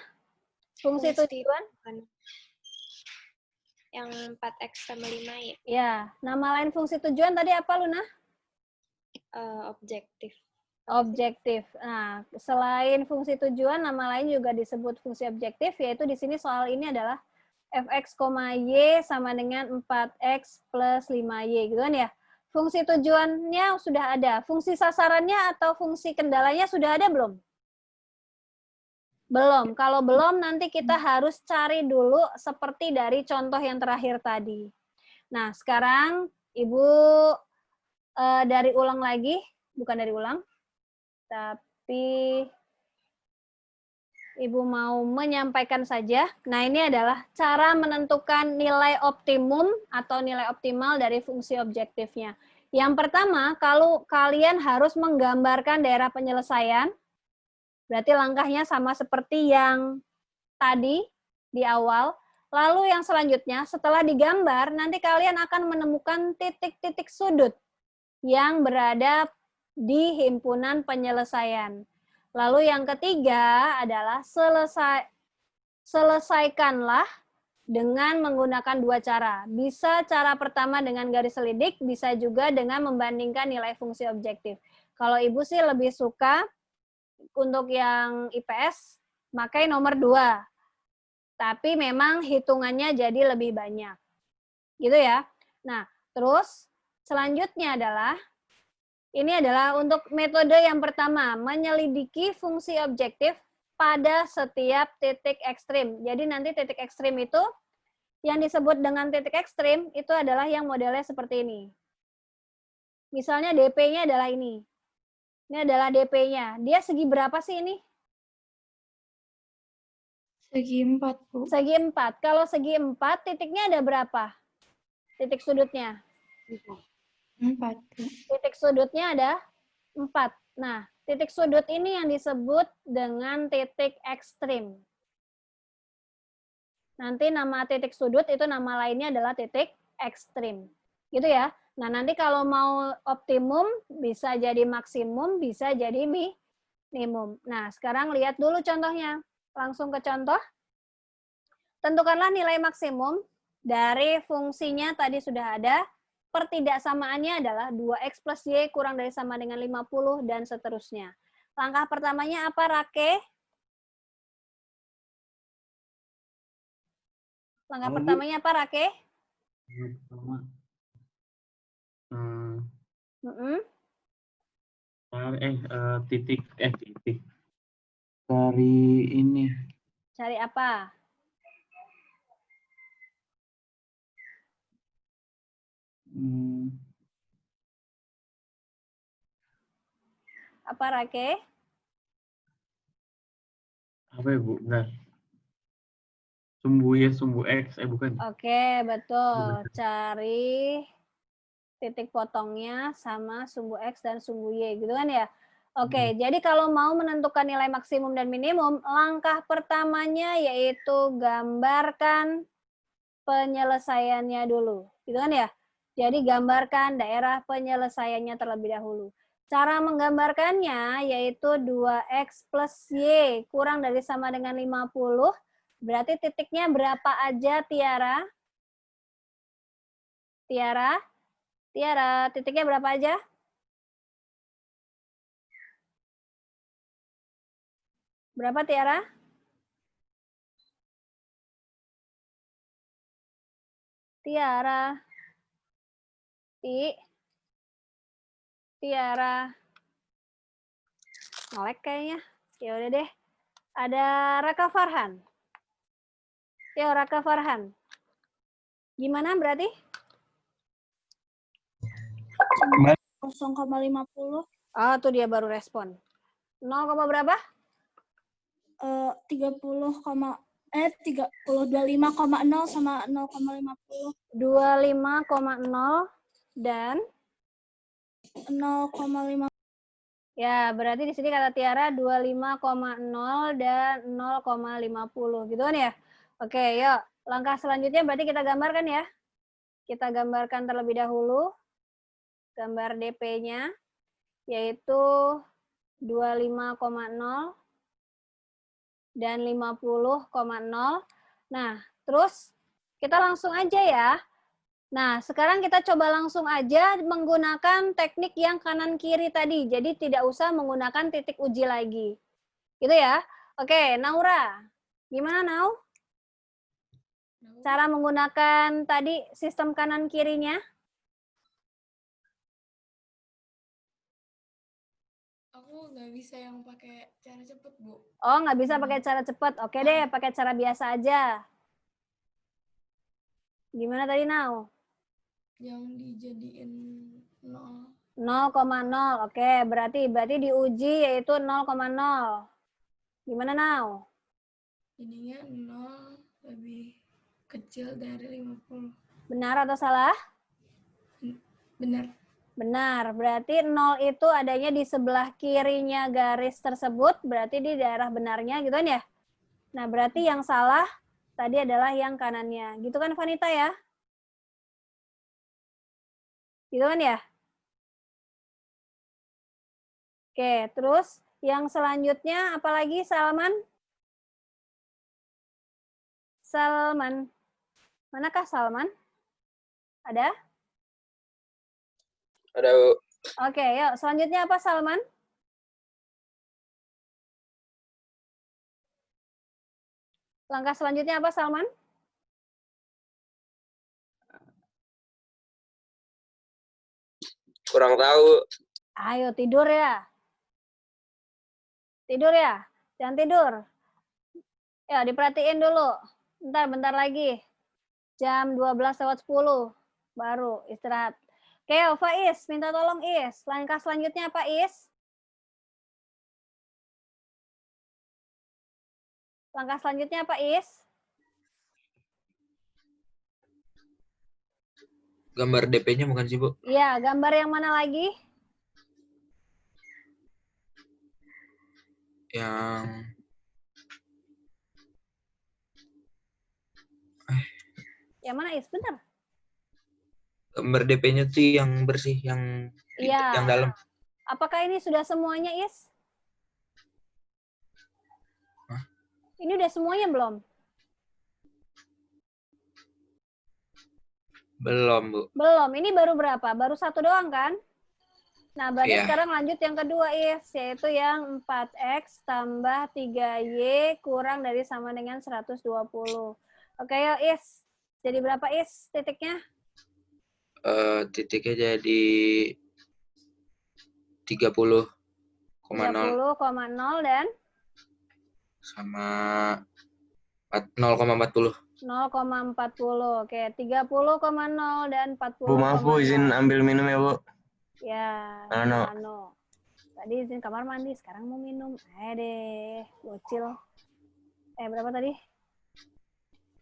Yang 4x tambah 5 ya? Ya, nama lain fungsi tujuan tadi apa Luna? Objektif. Objektif. Nah, selain fungsi tujuan, nama lain juga disebut fungsi objektif, yaitu di sini soal ini adalah fx, y sama dengan 4x plus 5y, gitu kan ya? Fungsi tujuannya sudah ada. Fungsi sasarannya atau fungsi kendalanya sudah ada belum? Belum. Kalau belum, nanti kita harus cari dulu seperti dari contoh yang terakhir tadi. Nah, sekarang Ibu dari ulang lagi, bukan dari ulang, tapi Ibu mau menyampaikan saja. Nah, ini adalah cara menentukan nilai optimum atau nilai optimal dari fungsi objektifnya. Yang pertama, kalau kalian harus menggambarkan daerah penyelesaian, berarti langkahnya sama seperti yang tadi di awal. Lalu yang selanjutnya, setelah digambar, nanti kalian akan menemukan titik-titik sudut yang berada di himpunan penyelesaian. Lalu yang ketiga adalah selesaikanlah dengan menggunakan dua cara. Bisa cara pertama dengan garis selidik, bisa juga dengan membandingkan nilai fungsi objektif. Kalau Ibu sih lebih suka untuk yang IPS pakai nomor 2. Tapi memang hitungannya jadi lebih banyak. Gitu ya. Nah, terus selanjutnya adalah ini adalah untuk metode yang pertama, menyelidiki fungsi objektif pada setiap titik ekstrim. Jadi nanti titik ekstrim itu, yang disebut dengan titik ekstrim, itu adalah yang modelnya seperti ini. Misalnya DP-nya adalah ini. Ini adalah DP-nya. Dia segi berapa sih ini? Segi 4, Bu. Segi 4. Kalau segi 4, titiknya ada berapa? Titik sudutnya? 4. Titik sudutnya ada 4. Nah, titik sudut ini yang disebut dengan titik ekstrim. Nanti nama titik sudut itu nama lainnya adalah titik ekstrim. Gitu ya. Nah, nanti kalau mau optimum, bisa jadi maksimum, bisa jadi minimum. Nah, sekarang lihat dulu contohnya. Langsung ke contoh. Tentukanlah nilai maksimum dari fungsinya tadi sudah ada. Pertidaksamaannya adalah 2x plus y kurang dari sama dengan 50 dan seterusnya. Langkah pertamanya apa, Rake? Langkah pertamanya apa, Rake? Pertama, titik. Dari ini. Cari apa? Apa, Rake? Apa ya, Bu? Enggak. Sumbu Y, sumbu X, bukan. Oke, betul. Cari titik potongnya sama sumbu X dan sumbu Y, gitu kan ya? Oke, jadi kalau mau menentukan nilai maksimum dan minimum, langkah pertamanya yaitu gambarkan penyelesaiannya dulu, gitu kan ya? Jadi gambarkan daerah penyelesaiannya terlebih dahulu. Cara menggambarkannya yaitu 2x plus y kurang dari sama dengan 50, berarti titiknya berapa aja, Tiara? Tiara, titiknya berapa aja? Berapa, Tiara? Tiara. Tiara. Ngelek kayaknya. Ya udah deh. Ada Raka Farhan. Yo, Raka Farhan. Gimana berarti? 0,50. Oh, tuh dia baru respon. 0, berapa? 25,0 sama 0,50. 25,0 dan 0,5. ya, berarti di sini kata Tiara 25,0 dan 0,50 gitu kan ya? Oke, yuk. Langkah selanjutnya berarti kita gambarkan ya. Kita gambarkan terlebih dahulu gambar DP-nya yaitu 25,0 dan 50,0. Nah, terus kita langsung aja ya. Nah, sekarang kita coba langsung aja menggunakan teknik yang kanan kiri tadi. Jadi tidak usah menggunakan titik uji lagi. Gitu ya. Oke, Naura. Gimana, Nau? Cara menggunakan tadi sistem kanan kirinya? Aku nggak bisa yang pakai cara cepet, Bu. Oh, nggak bisa pakai cara cepat. Oke deh, pakai cara biasa aja. Gimana tadi, Nau? Yang dijadiin 0. 0,0. Oke, berarti diuji yaitu 0,0. Gimana, Nau? Ininya 0 lebih kecil dari 50. Benar atau salah? Benar. Benar. Berarti 0 itu adanya di sebelah kirinya garis tersebut, berarti di daerah benarnya gitu kan ya? Nah, berarti yang salah tadi adalah yang kanannya. Gitu kan, Vanita ya? Gitu kan ya? Oke, terus yang selanjutnya apalagi, Salman? Salman. Manakah Salman? Ada? Ada, Bu. Oke, yuk. Selanjutnya apa, Salman? Langkah selanjutnya apa, Salman? Kurang tahu. Ayo, tidur ya. Tidur ya. Jangan tidur. Ya, diperhatiin dulu. Bentar lagi. Jam 12:10. Baru istirahat. Oke, Faiz. Minta tolong, Is. Langkah selanjutnya apa, Is? Langkah selanjutnya apa, Is? Gambar DP-nya bukan sih, Bu? Iya, gambar yang mana lagi? Yang Yang mana, Is? Bentar. gambar DP-nya tuh yang bersih, yang Iya. yang dalam. Apakah ini sudah semuanya, Is? Hah? Ini udah semuanya belum? Belum, Bu. Belum. Ini baru berapa? Baru 1 doang kan? Nah, berarti Iya. sekarang lanjut yang kedua, Is. Yaitu yang 4X tambah 3Y kurang dari sama dengan 120. Oke, yuk, Is. Jadi berapa, Is, titiknya? Titiknya jadi 30,0 30,0 dan? sama 0,40. 0,40. Oke, 30,0 dan 40,0. Bu, maaf, Bu. Izin ambil minum ya, Bu. Ya, Ano. Tadi izin kamar mandi, sekarang mau minum. Deh, bocil. Berapa tadi?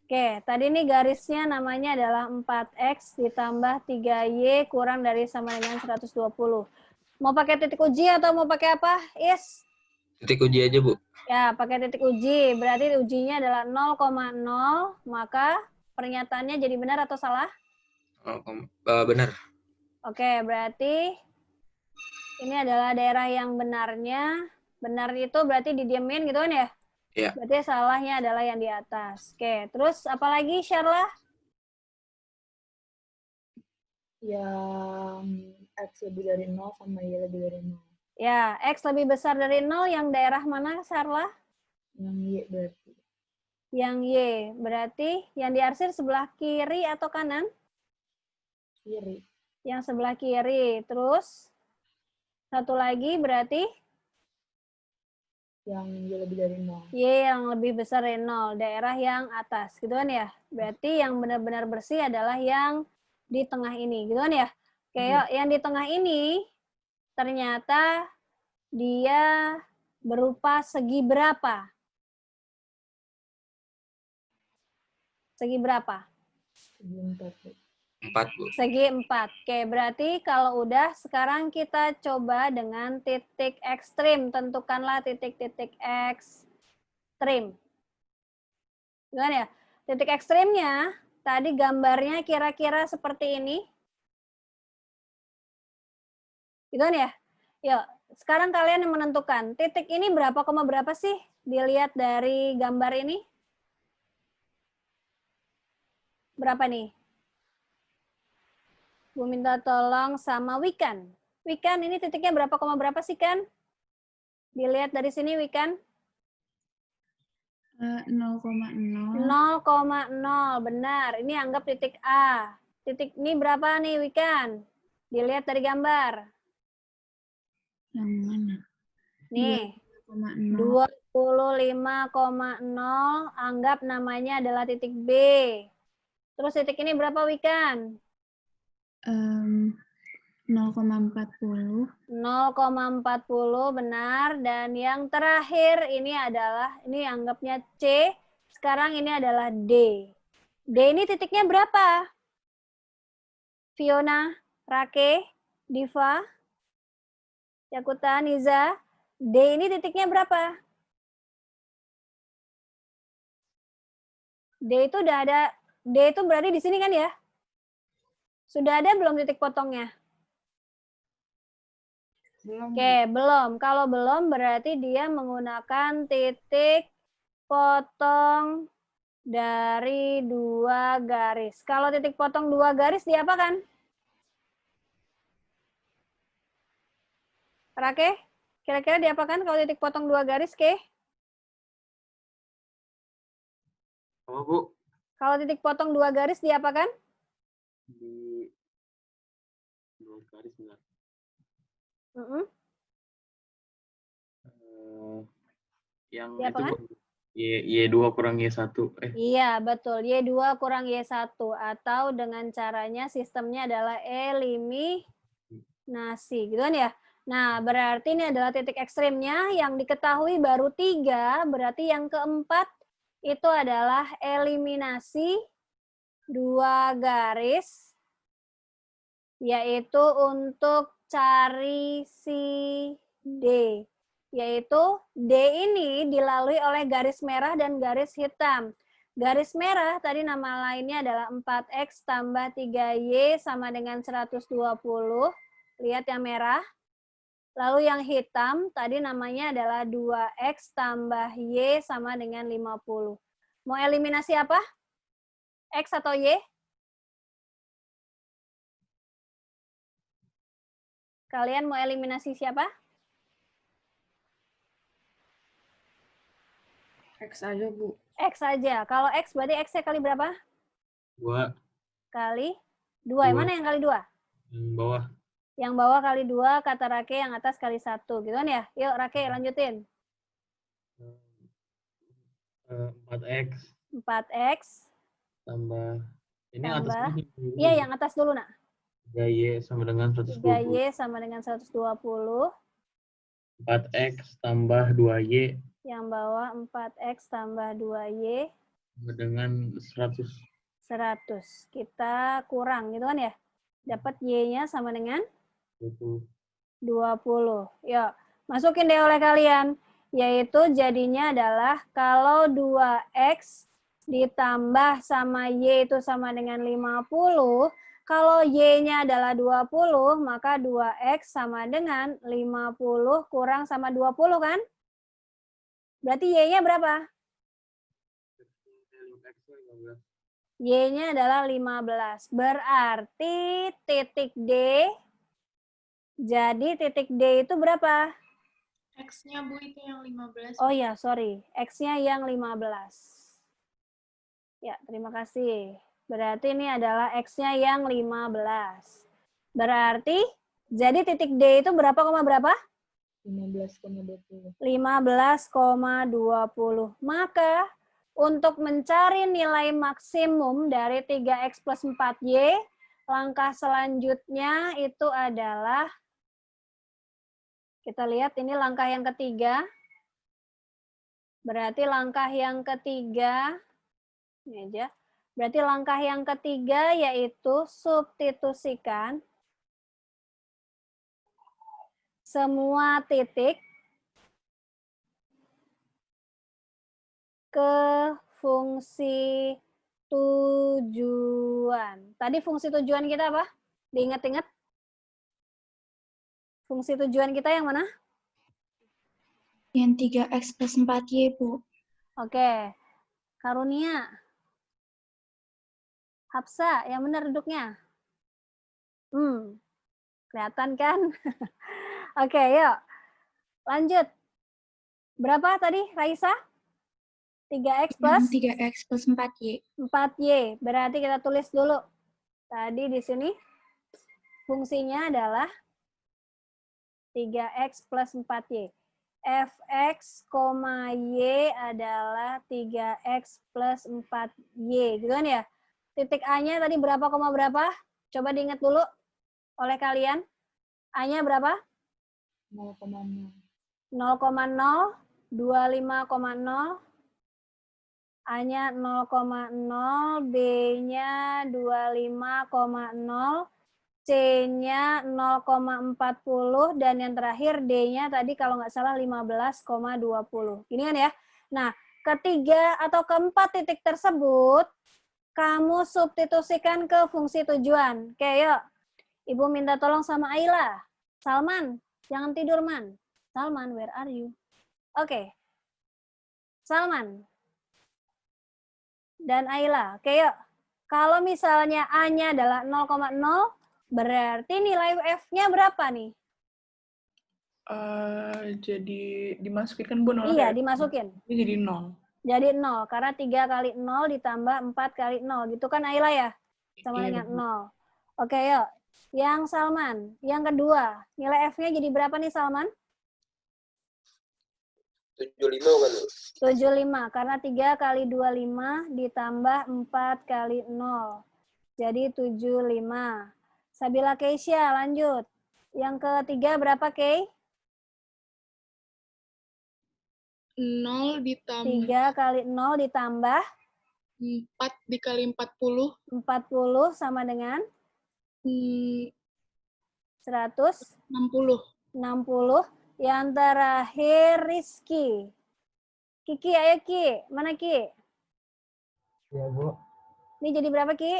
Oke, tadi nih garisnya namanya adalah 4X ditambah 3Y kurang dari sama dengan 120. Mau pakai titik uji atau mau pakai apa, Is? Titik uji aja, Bu. Ya, pakai titik uji. Berarti ujinya adalah 0,0, maka pernyataannya jadi benar atau salah? Benar. Oke, berarti ini adalah daerah yang benarnya. Benar itu berarti didiemin gitu kan ya? Iya. Berarti salahnya adalah yang di atas. Oke, terus apa lagi, Sharla? Yang X lebih dari 0 sama Y lebih dari 0. Ya, X lebih besar dari 0 yang daerah mana, Sharla? Yang Y berarti. Yang Y. Berarti yang diarsir sebelah kiri atau kanan? Kiri. Yang sebelah kiri. Terus? Satu lagi berarti Yang Y lebih dari 0. Y yang lebih besar dari 0, daerah yang atas, gitu kan ya? Berarti yang benar-benar bersih adalah yang di tengah ini, gitu kan ya? Kayak yang di tengah ini ternyata dia berupa segi berapa? Segi berapa? Segi 4. 4, Bu. Segi 4. Oke, berarti kalau udah, sekarang kita coba dengan titik ekstrim. Tentukanlah titik-titik ekstrim. Gimana ya? Titik ekstrimnya, tadi gambarnya kira-kira seperti ini. Gitu kan ya? Yuk, sekarang kalian yang menentukan. Titik ini berapa, berapa sih? Dilihat dari gambar ini. Berapa nih? Bu minta tolong sama Wikan. Wikan, ini titiknya berapa, berapa sih, Kan? Dilihat dari sini, Wikan. 0,0. 0,0, benar. Ini anggap titik A. Titik ini berapa nih, Wikan? Dilihat dari gambar. Yang mana? Nih, 2,0. 25,0, anggap namanya adalah titik B. Terus titik ini berapa, Wikan? 0,40. 0,40, benar. Dan yang terakhir ini adalah, ini anggapnya C. Sekarang ini adalah D. D ini titiknya berapa? Fiona, Rake, Diva, Yakuta, Niza. D ini titiknya berapa? D itu udah ada, D itu berarti di sini kan ya? Sudah ada belum titik potongnya? Belum. Oke, belum. Kalau belum berarti dia menggunakan titik potong dari 2 garis. Kalau titik potong 2 garis diapakan? Rake, kira-kira diapakan kalau titik potong 2 garis, Ke? Apa, Bu? Kalau titik potong 2 garis diapakan? Di 2 garis benar. Yang Diapakan? itu Y2 kurang Y1. Iya, betul. Y2 kurang Y1. Atau dengan caranya sistemnya adalah eliminasi. Gitu kan ya? Nah, berarti ini adalah titik ekstrimnya. Yang diketahui baru 3. Berarti yang keempat itu adalah eliminasi 2 garis. Yaitu untuk cari si D. Yaitu D ini dilalui oleh garis merah dan garis hitam. Garis merah tadi nama lainnya adalah 4X tambah 3Y sama dengan 120. Lihat yang merah. Lalu yang hitam tadi namanya adalah 2X tambah Y sama dengan 50. Mau eliminasi apa? X atau Y? Kalian mau eliminasi siapa? X aja, Bu. X saja. Kalau X berarti X-nya kali berapa? 2. Kali 2. Yang mana yang kali 2? Yang bawah. Yang bawah kali 2, kata Rake yang atas kali 1. Gitu kan ya? Yuk Rake lanjutin. 4X 4X tambah ini tambah. atas ini. Iya, yang atas dulu, Nak. 3Y sama dengan 120. 3Y sama dengan 120. 4X tambah 2Y Yang bawah 4X tambah 2Y sama dengan 100. 100. Kita kurang gitu kan ya? Dapat Y-nya sama dengan 20. 20. Yuk, masukin deh oleh kalian. Yaitu jadinya adalah kalau 2X ditambah sama Y itu sama dengan 50, kalau Y-nya adalah 20, maka 2X sama dengan 50 kurang sama 20 kan? Berarti Y-nya berapa? Y-nya adalah 15. Berarti titik D, jadi titik D itu berapa? X-nya, Bu, itu yang 15. Oh ya, sorry. X-nya yang 15. Ya, terima kasih. Berarti ini adalah X-nya yang 15. Berarti Jadi titik D itu berapa koma berapa? 15,20. 15,20. Maka untuk mencari nilai maksimum dari 3X plus 4Y, langkah selanjutnya itu adalah, kita lihat ini langkah yang ketiga. Berarti langkah yang ketiga, ini aja. Berarti langkah yang ketiga yaitu substitusikan semua titik ke fungsi tujuan. Tadi fungsi tujuan kita apa? Diingat-ingat? Fungsi tujuan kita yang mana? Yang 3X plus 4Y, Bu. Oke. Karunia. Hapsa, yang benar duduknya. Kelihatan kan? Oke, yuk. Lanjut. Berapa tadi, Raisa? 3X plus? 3X plus 4Y. 4Y. Berarti kita tulis dulu. Tadi di sini fungsinya adalah 3X plus 4Y. Fx, Y adalah 3X plus 4Y. Gitu kan ya? Titik A-nya tadi berapa, koma berapa? Coba diingat dulu oleh kalian. A-nya berapa? 0,0. 0,0, 25,0. A-nya 0,0, B-nya 25,0, C-nya 0,40, dan yang terakhir D-nya tadi kalau nggak salah 15,20. Ini kan ya. Nah, ketiga atau keempat titik tersebut, kamu substitusikan ke fungsi tujuan. Oke, yuk. Ibu minta tolong sama Ayla. Salman, jangan tidur, Man. Salman, where are you? Oke. Salman. Dan Ayla. Oke, yuk. Kalau misalnya A-nya adalah 0,0, berarti nilai F-nya berapa nih? Jadi dimasukin kan, Bu? 0 Iya, dimasukin. Ini jadi 0. Jadi 0, karena 3 kali 0 ditambah 4 kali 0. Gitu kan Ayla ya? Sama Iya, dengan Bu. 0. Oke, yuk. Yang Salman, yang kedua. Nilai F-nya jadi berapa nih, Salman? 75 kan? 75, karena 3 kali 25 ditambah 4 kali 0. Jadi 75. Sabila Keisha, lanjut. Yang ketiga berapa, Kei? 0 ditambah 3 kali 0 ditambah 4 dikali 40. 40 sama dengan 60. 60. Yang terakhir Rizky. Kiki, ayo Ki. Mana Ki? Iya, Bu. Ini jadi berapa Ki?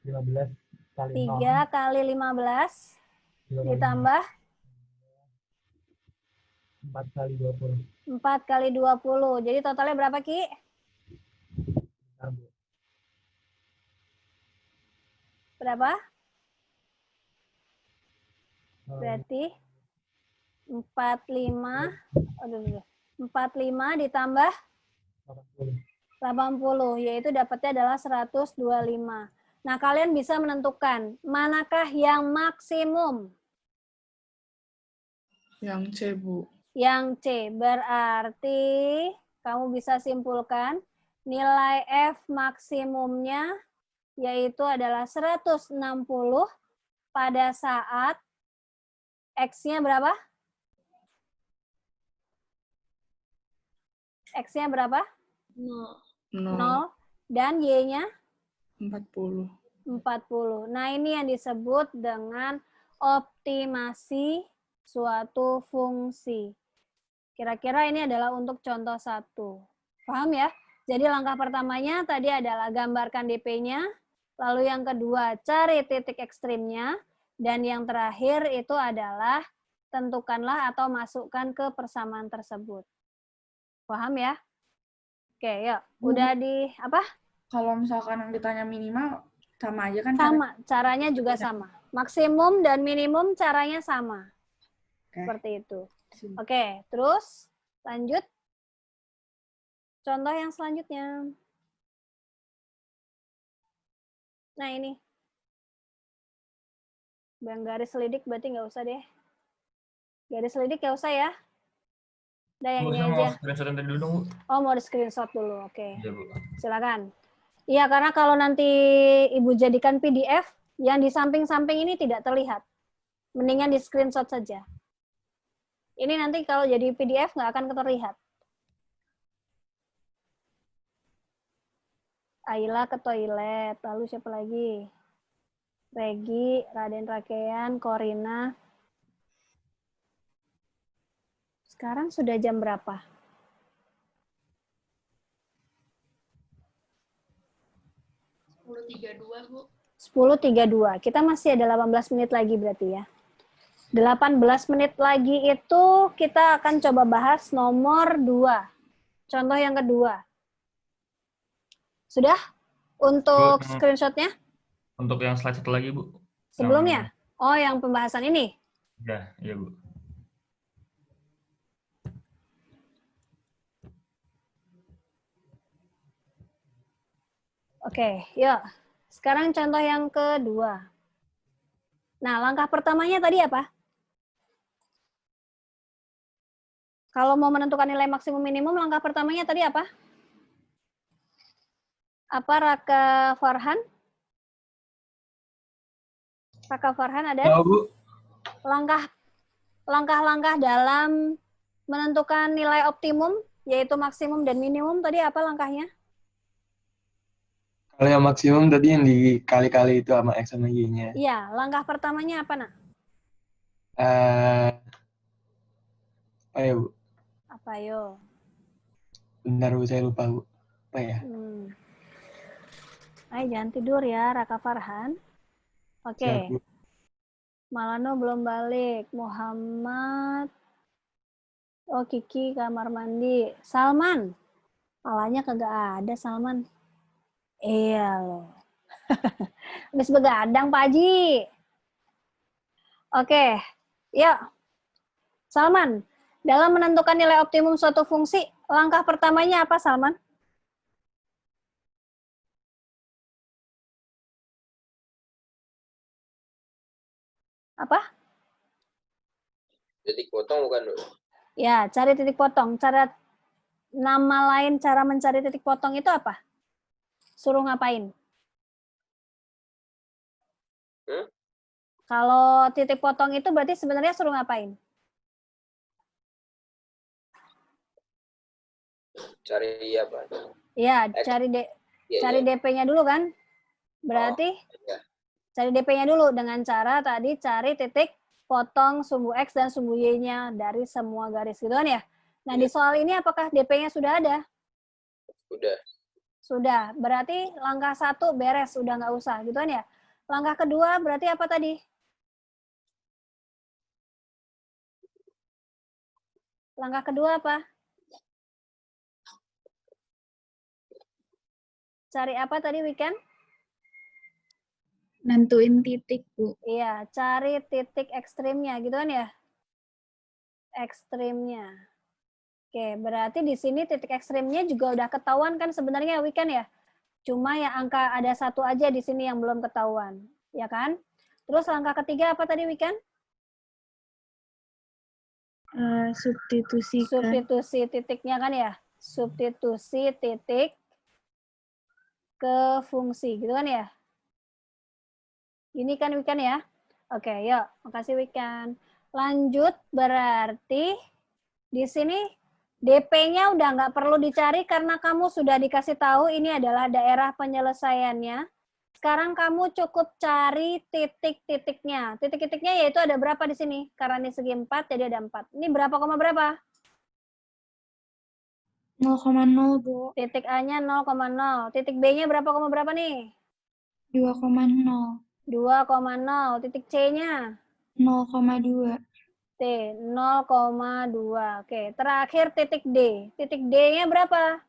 15 kali 3 kali 15 ditambah 4 kali 20. 4 kali 20. Jadi totalnya berapa Ki? Bentar, Bu. Berapa? Berarti 45. Aduh, 45 ditambah 80, yaitu dapatnya adalah 125. Nah, kalian bisa menentukan manakah yang maksimum? Yang C, Bu. Yang C. Berarti kamu bisa simpulkan nilai F maksimumnya yaitu adalah 160 pada saat X-nya berapa? X-nya berapa? 0. Dan Y-nya? 40. 40. Nah, ini yang disebut dengan optimasi suatu fungsi. Kira-kira ini adalah untuk contoh 1. Paham ya? Jadi langkah pertamanya tadi adalah gambarkan DP-nya, lalu yang kedua cari titik ekstrimnya, dan yang terakhir itu adalah tentukanlah atau masukkan ke persamaan tersebut. Paham ya? Oke, yuk. Udah di apa? Kalau misalkan ditanya minimal, sama aja kan? Sama, caranya juga sama. Maksimum dan minimum caranya sama. Seperti itu. Oke, terus lanjut. Contoh yang selanjutnya. Nah, ini. Yang garis selidik berarti nggak usah deh. Garis selidik nggak usah ya. Udah yang Bu, ini saya mau aja. screenshot tadi dulu dong, Bu. Oh, mau di screenshot dulu. Oke. Iya, Bu. Silakan. Iya, karena kalau nanti Ibu jadikan PDF, yang di samping-samping ini tidak terlihat. Mendingan di screenshot saja. Ini nanti kalau jadi PDF nggak akan terlihat. Ayla ke toilet, lalu siapa lagi? Regi, Raden Rakean, Korina. Sekarang sudah jam berapa? 10.32, Bu. 10.32. Kita masih ada 18 menit lagi berarti ya. 18 menit lagi itu kita akan coba bahas nomor 2. Contoh yang kedua. Sudah? Untuk Bu, screenshotnya? untuk yang slide satu lagi, Bu. Sebelumnya? Oh, yang pembahasan ini? Ya, iya, Bu. Oke, yuk. Sekarang contoh yang kedua. Nah, langkah pertamanya tadi apa? Kalau mau menentukan nilai maksimum minimum, langkah pertamanya tadi apa? Apa Raka Farhan? Raka Farhan ada? Tahu, Bu. Langkah-langkah dalam menentukan nilai optimum, yaitu maksimum dan minimum, tadi apa langkahnya? Kalau yang maksimum tadi yang dikali-kali itu sama X sama Y-nya. Iya, langkah pertamanya apa, Nak? Apa ya, Bu? Apa, yo? Bentar, Bu, saya lupa, Bu. Apa ya? Ayo, jangan tidur ya, Raka Farhan. Oke. Siap, Bu. Malano belum balik. Muhammad. Oh, Kiki kamar mandi. Salman. Palanya kagak ada, Salman. Iya loh. Habis begadang, Pak Haji. Oke. Yuk. Salman, dalam menentukan nilai optimum suatu fungsi, langkah pertamanya apa, Salman? Apa? Titik potong bukan, Bu? Ya, cari titik potong. Nama lain cara mencari titik potong itu apa? Suruh ngapain? Kalau titik potong itu berarti sebenarnya suruh ngapain? Cari apa? Ya, cari DP-nya dulu kan? Berarti cari DP-nya dulu dengan cara tadi cari titik potong sumbu X dan sumbu Y-nya dari semua garis gitu kan ya? Nah, di soal ini apakah DP-nya sudah ada? Sudah. Berarti langkah 1 beres, udah nggak usah gitu kan ya? Langkah kedua berarti apa tadi? Langkah kedua apa? Cari apa tadi, Wiken? Nentuin titik, Bu. Iya, cari titik ekstrimnya, gitu kan ya? Ekstrimnya. Oke, berarti di sini titik ekstrimnya juga udah ketahuan kan sebenarnya, Wiken ya? Cuma ya angka ada 1 aja di sini yang belum ketahuan, ya kan? Terus langkah ketiga apa tadi, Wiken? Substitusi titiknya kan ya? Substitusi titik ke fungsi, gitu kan ya? Ini kan Wiken ya? Oke, yuk. Makasih Wiken. Lanjut, berarti di sini DP-nya udah nggak perlu dicari karena kamu sudah dikasih tahu ini adalah daerah penyelesaiannya. Sekarang kamu cukup cari titik-titiknya. Titik-titiknya yaitu ada berapa di sini? Karena ini segi 4, jadi ada 4. Ini berapa, berapa? 0,0, Bu. Titik A-nya 0,0. Titik B-nya berapa, berapa nih? 2,0. 2,0. Titik C-nya? 0,2. T, 0,2. Oke, terakhir titik D. Titik D-nya berapa?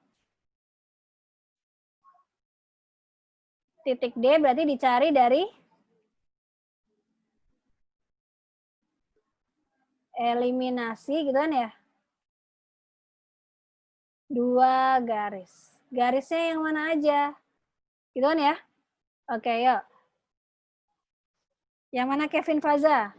Titik D berarti dicari dari eliminasi gitu kan ya? 2 garis. Garisnya yang mana aja? Gitu kan ya? Oke, yuk. Yang mana Kevin Faza?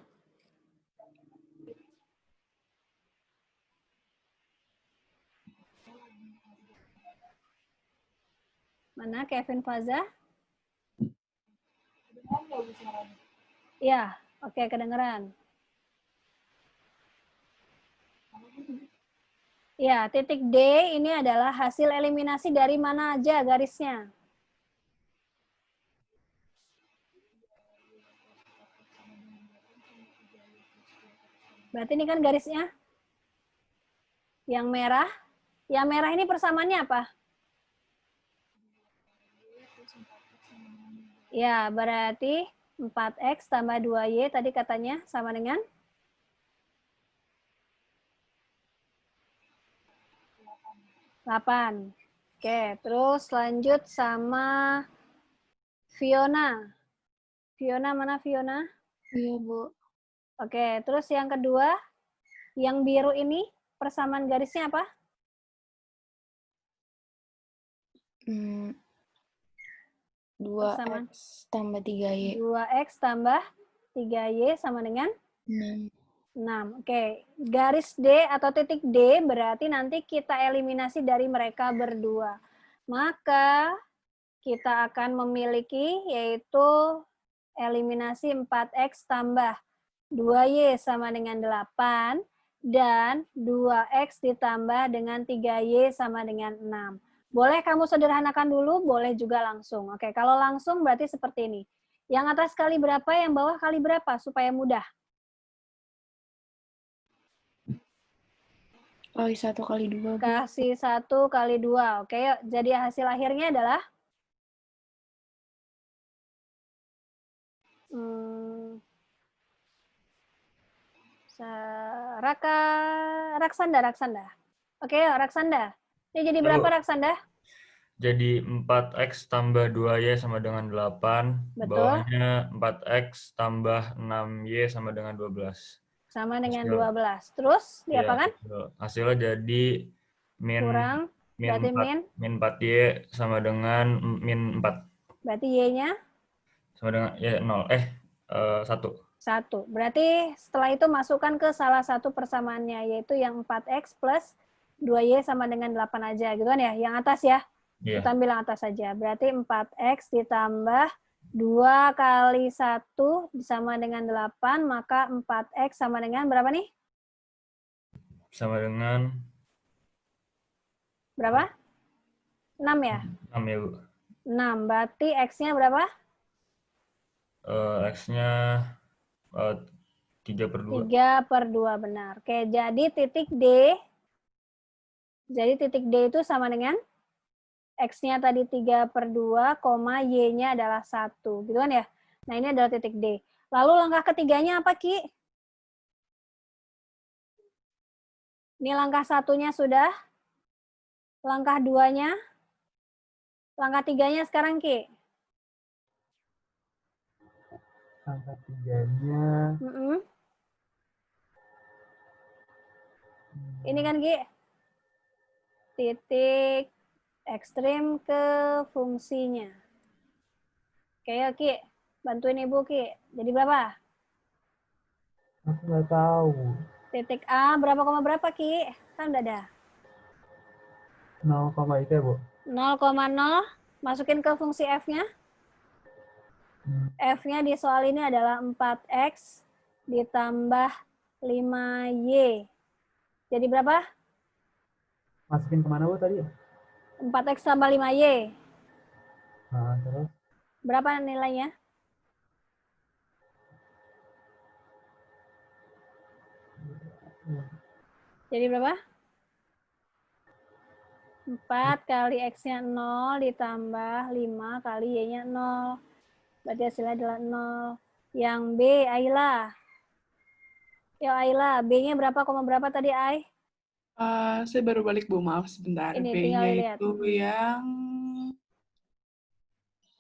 Mana Kevin Faza? Ya, oke, kedengeran. Ya, titik D ini adalah hasil eliminasi dari mana aja garisnya? Berarti ini kan garisnya yang merah. Yang merah ini persamaannya apa? Ya, berarti 4X tambah 2Y tadi katanya sama dengan? 8. Oke, terus lanjut sama Fiona. Fiona, mana Fiona? Iya, Bu. Oke, terus yang kedua, yang biru ini persamaan garisnya apa? 2X tambah 3Y. 2X tambah 3Y sama dengan? 6. 6. Oke, garis D atau titik D berarti nanti kita eliminasi dari mereka berdua. Maka kita akan memiliki yaitu eliminasi 4X tambah 2Y sama dengan 8 dan 2X ditambah dengan 3Y sama dengan 6. Boleh kamu sederhanakan dulu, boleh juga langsung. Oke, kalau langsung berarti seperti ini. Yang atas kali berapa, yang bawah kali berapa supaya mudah? Kali 1 kali 2, Bu. Kasih 1 kali 2. Oke, yuk. Jadi hasil akhirnya adalah Raksanda. Oke, yuk, Raksanda. Ini jadi berapa, Raksanda? Jadi 4X tambah 2Y sama dengan 8. Betul. Bawahnya 4X tambah 6Y sama dengan 12. Sama dengan Hasil. 12. Terus diapakan? Hasilnya jadi Kurang. Berarti min 4Y sama dengan min 4. Berarti Y-nya? Sama dengan 0. 1. 1. Berarti setelah itu masukkan ke salah satu persamaannya, yaitu yang 4X plus 2Y sama dengan 8 aja. Gitu kan ya? Yang atas ya? Yeah. Kita ambil yang atas saja. Berarti 4X ditambah 2 kali 1 sama dengan 8, maka 4X sama dengan berapa nih? Sama dengan berapa? 6 ya? 6 ya, Bu. 6. Berarti X-nya berapa? X-nya 3/2. 3/2, benar. Oke, jadi titik D. Jadi titik D itu sama dengan X-nya tadi 3/2, Y-nya adalah 1. Gitu kan ya? Nah, ini adalah titik D. Lalu langkah ketiganya apa, Ki? Ini langkah 1-nya sudah. Langkah 2-nya. Langkah 3-nya sekarang, Ki. Langkah 3-nya. Ini kan, Ki. Titik ekstrim ke fungsinya. Oke, yuk, Ki. Bantuin Ibu, Ki. Jadi berapa? Aku nggak tahu. Titik A berapa koma berapa, Ki? Kan udah ada. 0, itu ya, Bu? 0,0. Masukin ke fungsi F-nya. F-nya di soal ini adalah 4X ditambah 5Y. Jadi berapa? Masukin kemana, Bu, tadi? 4X tambah 5Y. Nah, terus? Berapa nilainya? Jadi berapa? 4 kali X-nya 0 ditambah 5 kali Y-nya 0. Berarti hasilnya adalah 0. Yang B, Ayla. Yo, Ayla, B-nya berapa, koma berapa tadi, Ay? Saya baru balik, Bu. Maaf sebentar. Ini, B-nya itu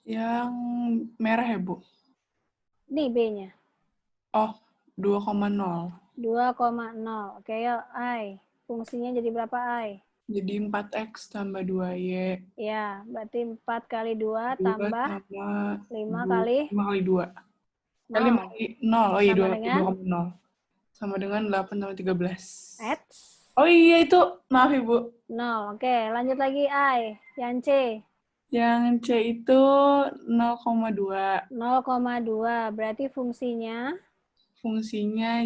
yang merah ya, Bu? Ini B-nya. Oh, 2,0. 2,0. Oke, yuk, Ay. Fungsinya jadi berapa, Ay? Jadi 4X tambah 2Y. Ya, berarti 4 kali 2 2 tambah 5 kali 5 kali 2. 5 0. kali 0. Oh iya, Sama 2 dengan 0. Sama dengan 8 tambah 13. X. Oh iya, itu. Maaf, Ibu. 0. Oke, lanjut lagi I. Yang C. Yang C itu 0,2. 0,2. Berarti fungsinya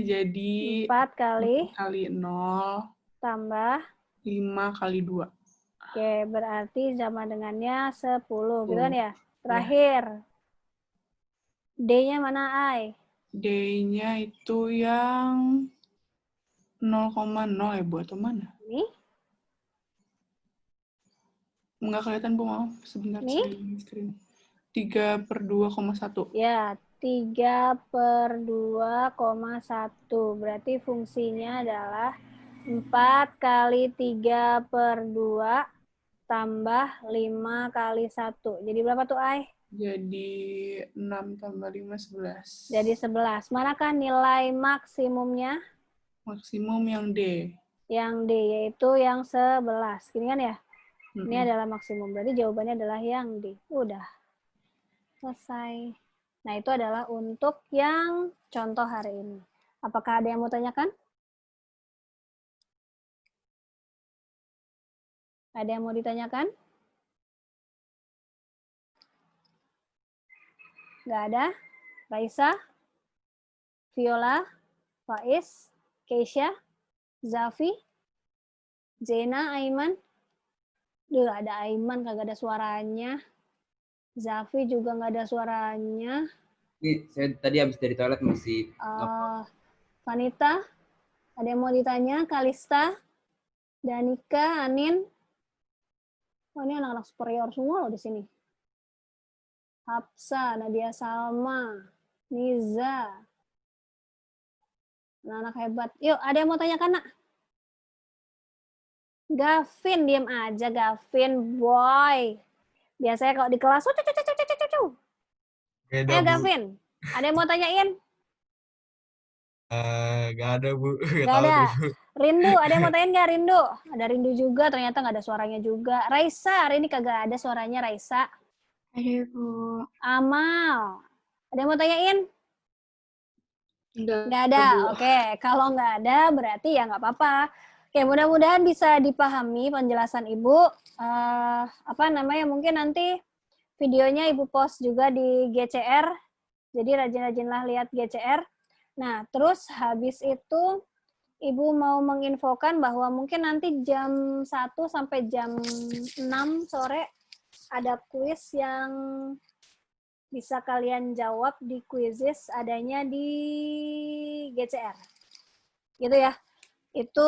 jadi 4 kali 0 tambah 5 kali 2. Oke, berarti sama dengannya 10, gitu kan ya? Ya. Terakhir. D-nya mana, I? D-nya itu yang 0,0 ya, Bu, atau mana? Ini? Enggak kelihatan, Bu, maaf. Sebentar, Nih? saya di screen. 3/2,1. Ya, 3/2,1. Berarti fungsinya adalah 4 kali 3/2 tambah 5 kali 1. Jadi berapa tuh, Ai? Jadi 6 tambah 5, 11. Jadi 11. Manakah nilai maksimumnya? Maksimum yang D. Yang D, yaitu yang 11. Gini kan ya? Ini adalah maksimum. Berarti jawabannya adalah yang D. Udah. Selesai. Nah, itu adalah untuk yang contoh hari ini. Apakah ada yang mau tanyakan? Ada yang mau ditanyakan? Nggak ada? Raisa? Viola? Faiz? Keisha? Zafi? Zena? Aiman? Duh, ada Aiman, kagak ada suaranya. Zafi juga nggak ada suaranya. Ini saya tadi habis dari toilet masih. Vanita? Ada yang mau ditanya? Kalista? Danika? Anin? Oh, ini anak-anak superior semua loh di sini. Hapsa, Nadia Salma, Niza. Anak-anak hebat. Yuk, ada yang mau tanyakan, Nak? Gavin, diam aja, Gavin, boy. Biasanya kalau di kelas, Beda, Bu. Gavin, ada yang mau tanyain? Nggak ada, Bu. Nggak ada. Rindu, ada yang mau tanyain nggak, Rindu? Ada Rindu juga, ternyata nggak ada suaranya juga. Raisa, hari ini kagak ada suaranya, Raisa. Ada, Bu. Amal, ada yang mau tanyain? Nggak ada. Oke, kalau nggak ada berarti ya nggak apa-apa. Oke, mudah-mudahan bisa dipahami penjelasan Ibu. Mungkin nanti videonya Ibu post juga di GCR. Jadi rajin-rajinlah lihat GCR. Nah, terus habis itu Ibu mau menginfokan bahwa mungkin nanti jam 1 sampai jam 6 sore ada kuis yang bisa kalian jawab di Quizizz adanya di GCR. Gitu ya. Itu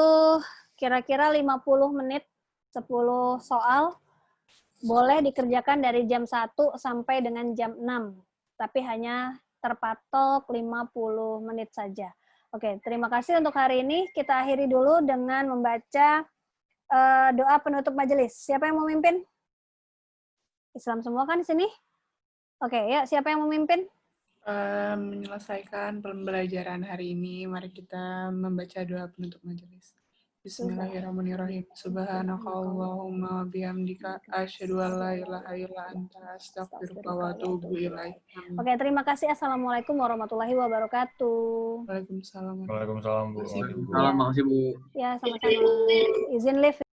kira-kira 50 menit, 10 soal. Boleh dikerjakan dari jam 1 sampai dengan jam 6. Tapi hanya terpatok 50 menit saja. Oke, terima kasih untuk hari ini. Kita akhiri dulu dengan membaca doa penutup majelis. Siapa yang mau memimpin? Islam semua kan di sini? Oke, ya, siapa yang memimpin? Menyelesaikan pembelajaran hari ini, mari kita membaca doa penutup majelis. Bismillahirrahmanirrahim. Subhanakallahumma bihamdika asyhadu an la ilaha illa anta astaghfiruka wa atubu ilaik. Oke, terima kasih. Assalamualaikum warahmatullahi wabarakatuh. Waalaikumsalam. Waalaikumsalam, Bu. Makasih, Bu. Ya, sama-sama. Izin live.